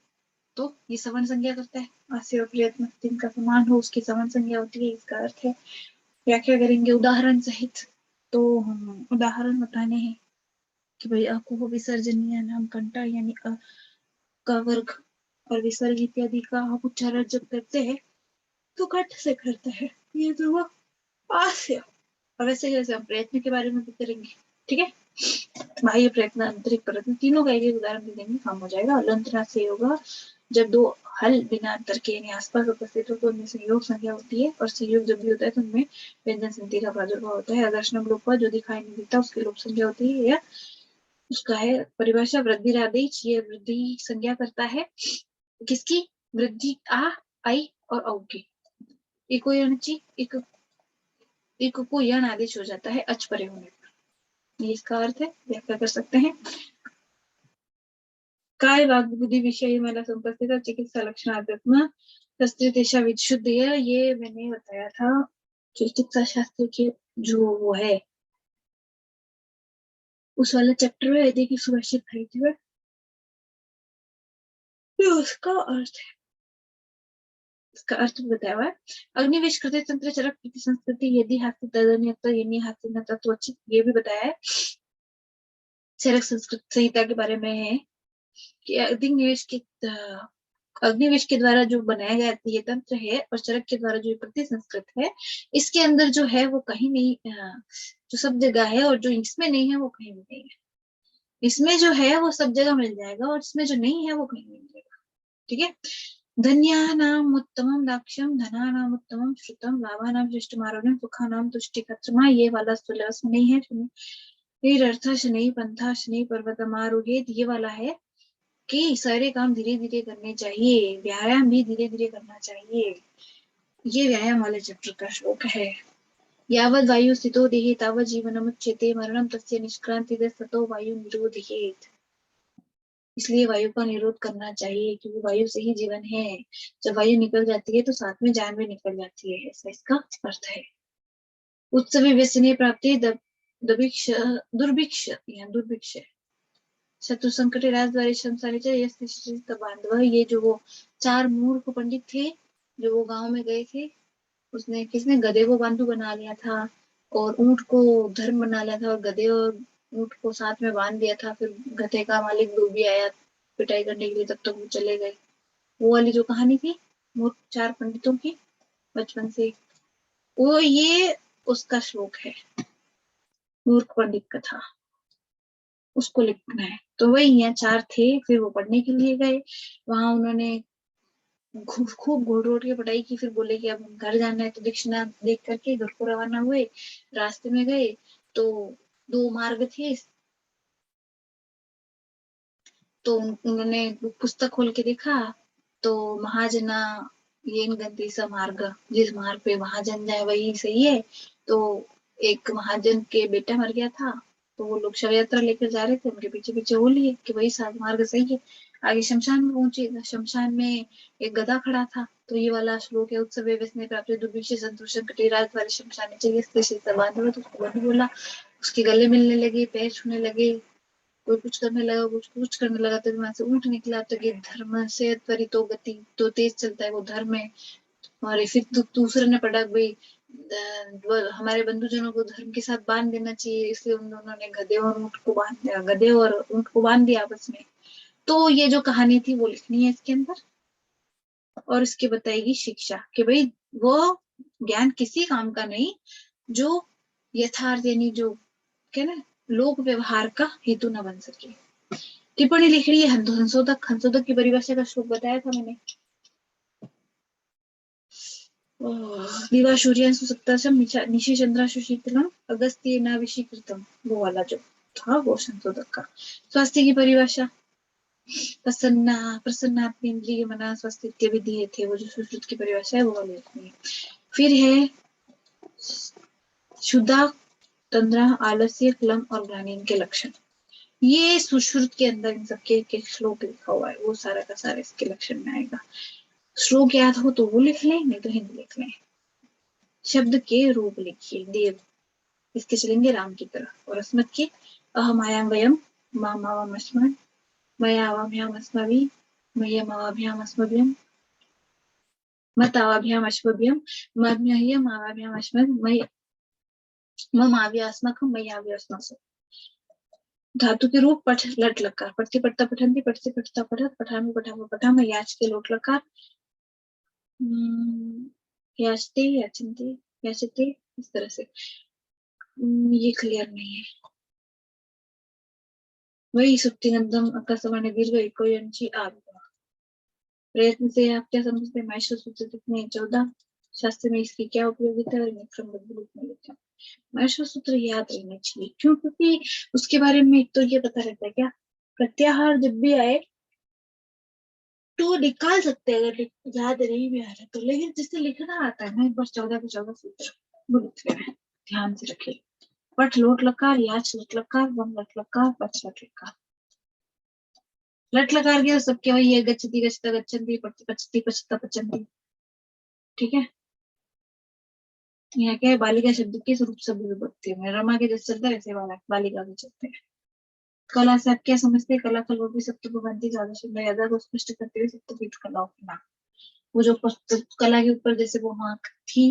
तो ये सवर्ण संज्ञा करता है। आस्य और प्रयत्न जिनका समान हो उसकी सवर्ण संज्ञा होती है, इसका अर्थ है। व्याख्या करेंगे उदाहरण सहित। तो हम उदाहरण बताने हैं कि भाई अकुह विसर्जनीय नाम कंटा यानी अ का वर्ग और विसर्ग इत्यादि का हम उच्चारण जब करते हैं तो कंठ से करते हैं। ये तो हुआ आस्य। और वैसे जैसे हम प्रयत्न के बारे में भी करेंगे, ठीक है। बाह्य प्रयत्न, आंतरिक प्रयत्न, तीनों का एक उदाहरण भी देंगे, काम हो जाएगा। अलंतरा से होगा जब दो हल बिना अंतर के यानी आसपास उपस्थित हो तो उनमें संयोग संज्ञा होती है, और संयोग जब भी होता है तो उनमें व्यंजन संधि का प्रादुर्भाव होता है। आदर्शनम लोप जो दिखाई नहीं देता उसकी लोप संज्ञा होती है, या उसका है परिभाषा वृद्धि आदेश। ये वृद्धि संज्ञा करता है किसकी? वृद्धि आ, आई और औ की। इको यणची, एक को यण आदेश हो जाता है अच परे होने पर। ये इसका अर्थ है, व्याख्या कर सकते हैं। काय वाग बुद्धि विषय मला संपस्थित चिकित्सा लक्षण आध्यात्म शस्त्रेशा विशुद्ध, ये मैंने बताया था चिकित्सा शास्त्र के जो वो है उस वाले चैप्टर में यदि की सुभाषित थी है तो उसका अर्थ है, इसका अर्थ बताया हुआ है। अग्निवेश कृत तंत्र चरक प्रति संस्कृति यदि हास्य तदन्यता यानी हास्य न तत्वचित, ये भी बताया है। चरक संस्कृत संहिता के बारे में है कि अग्निवेश के द्वारा जो बनाया गया ये तंत्र है और चरक के द्वारा जो प्रति संस्कृत है, इसके अंदर जो है वो कहीं नहीं, जो सब जगह है, और जो इसमें नहीं है वो कहीं भी नहीं है। इसमें जो है वो सब जगह मिल जाएगा और इसमें जो नहीं है वो कहीं नहीं मिलेगा, ठीक है। धन्यानाम उत्तमम दाक्ष्यम, धनानाम उत्तमम श्रुतम, लाभानाम शिष्टमारोग्यम, सुखानाम तुष्टिकर्मा, ये वाला सिलेबस में नहीं है। निरर्थ शनि पंथा शनि पर्वतमारोहित, ये वाला है कि सारे काम धीरे धीरे करने चाहिए, व्यायाम भी धीरे धीरे करना चाहिए। ये व्यायाम वाले चैप्टर का श्लोक है। यावद वायु स्थितो देहे तावद जीवनमुच्यते, मरणम तस्य निष्क्रांति ततो वायु निरोधयेत। इसलिए वायु का निरोध करना चाहिए क्योंकि वायु से ही जीवन है। जब वायु निकल जाती है तो साथ में जान भी निकल जाती है, ऐसा इसका अर्थ है। उत्सव व्यसने प्राप्ति दुर्भिक्ष या दुर्भिक्ष शत्रु संकट राजद्वारे संसारित बांधव, ये जो वो चार मूर्ख पंडित थे जो वो गांव में गए थे, उसने किसने गधे को बांधु बना लिया था और ऊंट को धर्म बना लिया था और गधे और ऊंट को साथ में बांध दिया था। फिर गधे का मालिक डूबी आया पिटाई करने के लिए, तब तक वो चले गए। वो वाली जो कहानी थी मूर्ख चार पंडितों की बचपन से, वो ये उसका श्लोक है, मूर्ख पंडित कथा, उसको लिखना है। तो वही यहाँ चार थे, फिर वो पढ़ने के लिए गए, वहां उन्होंने खूब घोड़ रोड की पढ़ाई की। फिर बोले कि अब घर जाना है तो दक्षिणा देख करके घर को रवाना हुए। रास्ते में गए तो दो मार्ग थे, तो उन्होंने पुस्तक खोल के देखा तो महाजना ये गति सा मार्ग, जिस मार्ग पे महाजन जाए वही सही है। तो एक महाजन के बेटा मर गया था तो वो लोग शव यात्रा लेकर जा रहे थे, उनके पीछे पीछे वो लिए कि वही मार्ग सही है। आगे शमशान में पहुंचे, शमशान में एक गधा खड़ा था, तो ये वाला श्लोक है। उत्सव व्यसने प्राप्त दुर्भिक्ष संतोषण कटिराज वाले शमशान चाहिए तो उसको बंधु बोला, उसके गले मिलने लगे, पैर छूने लगे, कोई कुछ करने लगा, कुछ करने लगा, तो वहां से ऊंट निकला। तो ये धर्म से त्वरितो गति, तो तेज चलता है वो धर्म है। और फिर दूसरे ने पढ़ा भाई हमारे बंधुजनों को धर्म के साथ बांध देना चाहिए, इसलिए उन दोनों ने गधे और ऊंट को बांध दिया, गधे और ऊंट को बांध दिया आपस में। तो ये जो कहानी थी वो लिखनी है इसके अंदर। और उसके बताएगी शिक्षा कि भाई वो ज्ञान किसी काम का नहीं जो यथार्थ यानी जो क्या ना लोक व्यवहार का हेतु न बन सके। टिप्पणी लिख रही है संशोधक। संशोधक की परिभाषा का श्लोक बताया था मैंने। दिवा सूर्यांशु सप्ताशम निशि चंद्राशु शीतलम अगस्त्य नाभिषीकृतम, वो वाला जो था वो संशोधक का। स्वास्थ्य की परिभाषा प्रसन्ना प्रसन्नात्मेन्द्रिय मना स्वस्थ इत्यादि दिए थे, वो जो सुश्रुत की परिभाषा है वो वाली लिखनी है। फिर है शुद्धा तंद्रा आलस्य क्लम और ग्लानिन के लक्षण। ये सुश्रुत के अंदर इन सबके एक श्लोक लिखा हुआ है, वो सारा का सारा इसके लक्षण में आएगा। श्लोक याद हो तो वो लिख लें, नहीं तो हिंदी लिख लें। शब्द के रूप लिखिए देव, इसके चलेंगे राम की तरह। और अस्मत् के अहमायाम वयम मामावामस्मन् मयावाभ्याम अस्मभि मयमावाभ्याम अस्मभ्यम मतावाभ्याम अश्वभ्यम मम्यह्यम आवाभ्याम अस्मद् मय ममाव्यास्मकं मयाव्यास्मसु। धातु के रूप पठ लट लकार, पठती पठता पठंती पठती पठता पठत पठामी पठामा पठामा याच के लोट लकार याचते याचनते याचते, इस तरह से। ये क्लियर नहीं है। वही सुप्तिनंदम आकाशवाणी दीर्घ एको यंची आविर्भाव। प्रयत्न से आप क्या समझते हैं? माहेश्वर सूत्र कितने 14 शास्त्र में इसकी क्या उपयोगिता है और क्रमबद्ध रूप में लिखा। माहेश्वर सूत्र याद रहना चाहिए, क्यों? क्योंकि उसके बारे में एक तो ये पता रहता है क्या प्रत्याहार जब भी आए तो निकाल सकते हैं अगर याद नहीं भी आ रहा तो, लेकिन जिससे लिखना आता है ना एक बार 14 के 14 सूत्र वो लिख लेना, ध्यान से रखिए। पठ लोट लकार, याच लट लकार, वम लट लकार, पच लट लकार। लट लकार के सबके वही है, गच्छति गच्छता गच्छन्ति पठति पचति पचता पचन्ति। ठीक है, यहाँ क्या है बालिका शब्द के स्वरूप सब विभक्ति में रमा के जैसे चलता है वैसे बालिका के चलते हैं। कला से आप क्या समझते हैं? कला कलोपी सप्तपदी ज्यादा शब्द को स्पष्ट करते हुए सप्तपीठ कलाओं के नाम। वो जो कला के ऊपर जैसे वो आंख थी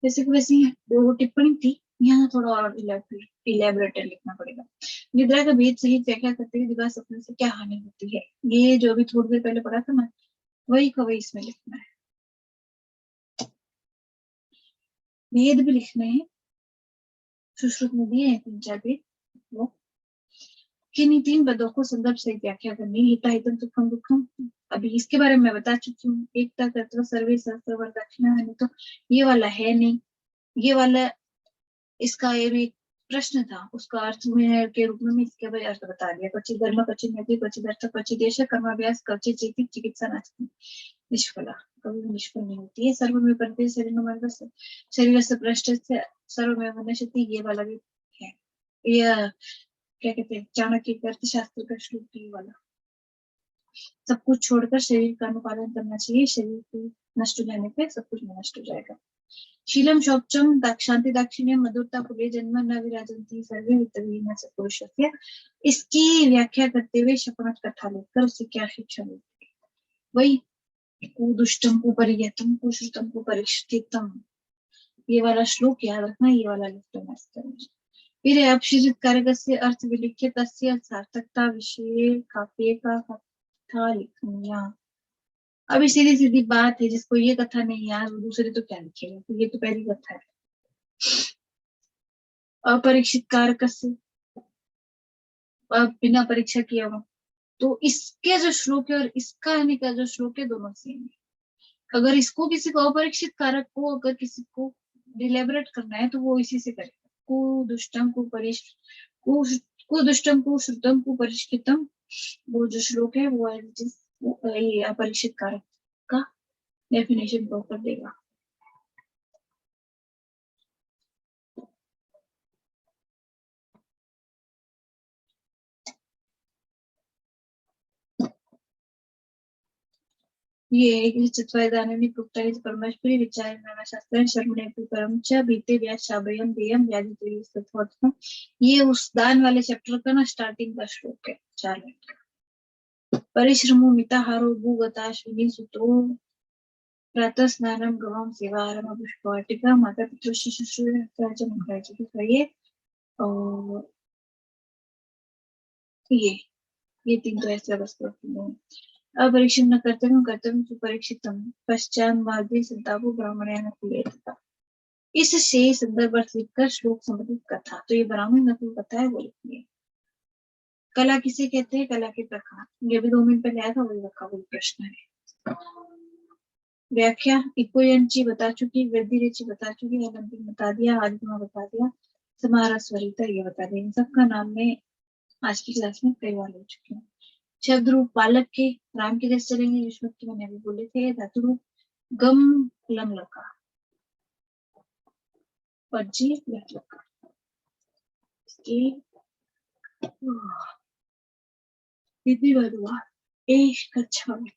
वैसे वैसी वो टिप्पणी थी, यहाँ थोड़ा और इलेबोरेटर लिखना पड़ेगा। निद्रा का भेद सहित व्याख्या करते हुए दिवस सपने से क्या हानि होती है, ये जो अभी थोड़ी देर पहले पढ़ा था ना वही का वही इसमें लिखना है। भेद भी लिखना है, सुश्रुत में दिए हैं 3-4 भेद, वो किन्हीं 3 पदों को संदर्भ से व्याख्या करनी। हिता हितम सुखम दुखम, अभी इसके बारे में मैं बता चुकी हूँ। एकता कर्तव्य सर्वे सहस्त्र दक्षिणा है, तो ये वाला है नहीं, ये वाला इसका ये भी प्रश्न था, उसका अर्थ में के रूप में इसके भाई अर्थ बता दिया। क्वचित धर्म क्वचित नैतिक क्वचित अर्थ क्वचित देश कर्माभ्यास क्वचित चैतिक चिकित्सा नास्ति निष्फला, कभी निष्फल नहीं होती है। सर्व में परते शरीर से पृष्ठ से सर्व में वनस्पति, ये वाला भी है। यह क्या कहते हैं चाणक्य के अर्थशास्त्र का श्लोक, ये वाला सब कुछ छोड़कर शरीर का अनुपालन करना चाहिए, शरीर के नष्ट हो जाने पे सब कुछ नष्ट हो जाएगा। शीलम शौचम शांति दाक्षिण्य मधुरता कुले जन्म न विराजन्ति सर्वे वित्तहीन सत्पुरुषस्य, इसकी व्याख्या करते हुए शपथ कथा लिखकर उससे क्या शिक्षा मिलती है? वही कुदुष्टम कुपरियतम कुश्रुतम कुपरिष्ठितम, ये वाला श्लोक याद रखना, ये वाला लिख लेना। फिर अपशिष्ट कारक से अर्थ विलिख्य तस्य सार्थकता विषय काव्य का कथा लिखनिया। अभी सीधी सीधी बात है, जिसको ये कथा नहीं याद वो दूसरे तो क्या लिखेगा, तो ये तो पहली कथा है। अपरीक्षित कारक से बिना परीक्षा किया हुआ, तो इसके जो श्लोक है और इसका का जो श्लोक है दोनों सेम है। अगर इसको किसी को अपरीक्षित कारक को अगर किसी को डिलेबरेट करना है तो वो इसी से करेगा। कुदुष्टम कुदुष्टम कुश्रुतम कुपरिष्कृतम, वो जो श्लोक है वो ये अपरिचित कारक का डेफिनेशन ड्रॉ कर देगा। ये चत्वारदाननि प्रोक्तानि परमेश्वरी विचार नानाशास्त्रं शर्मणे परम च बीते व्यासाभयम देयम व्याधितम, ये उस दान वाले चैप्टर का ना स्टार्टिंग का श्लोक है 4 मिनट का। परिश्रमो मिताहारो भूगताश्विनी सुतो प्रातः स्नानम गवाम सेवारम पुष्पवाटिका माता पितृ शुश्रूषा ये और ये 3 तो ऐसे अवस्था है। अपरीक्षित न कर्तव्य कर्तव्य सुपरीक्षितम पश्चात मार्गे संतापो ब्राह्मण था। इससे संदर्भ अर्थ लिखकर श्लोक संबंधित कथा। तो ये ब्राह्मण नकुल कथा है, वो लिखनी है। कला किसे कहते हैं? कला के प्रकार, ये भी 2 मिनट पहले आया था, वही रखा, वही प्रश्न है। व्याख्या इकोयंची बता चुकी, वृद्धि रेची बता चुकी, अलंबिक बता दिया, आदिमा बता दिया, समारा स्वरिता ये बता दिया। इन सबका नाम में आज की क्लास में कई बार ले चुकी हूँ। शब्द रूप पालक के राम के जैसे चलेंगे, युष्मत के मैंने अभी बोले थे। धातु रूप गम लम लका, पज्जी लका, विधि बदुआ एक कच्छा में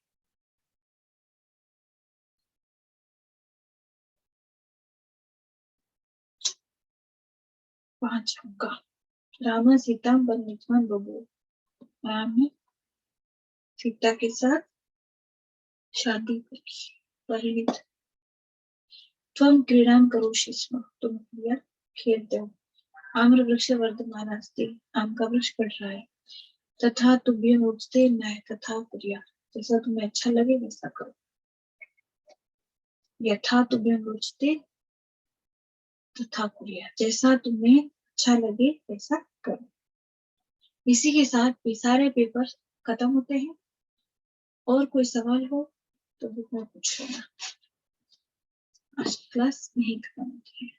5 अंका। राम सीता बनितवन बबू, राम ने सीता के साथ शादी की, परिणित। त्वं क्रीडां करोषि स्म, तुम क्रिया खेलते हो। आम्र वृक्ष वर्धमान अस्ति, आम का वृक्ष बढ़ रहा है। तथा तुभ्यं रोचते न्याय तथा कुर्या, जैसा तुम्हें अच्छा लगे वैसा करो। यथा तुभ्यं रोचते तथा कुर्या, जैसा तुम्हें अच्छा लगे वैसा करो। इसी के साथ सारे पेपर खत्म होते हैं। और कोई सवाल हो तो बुक में पूछ लेना। आज क्लास नहीं खत्म होती है।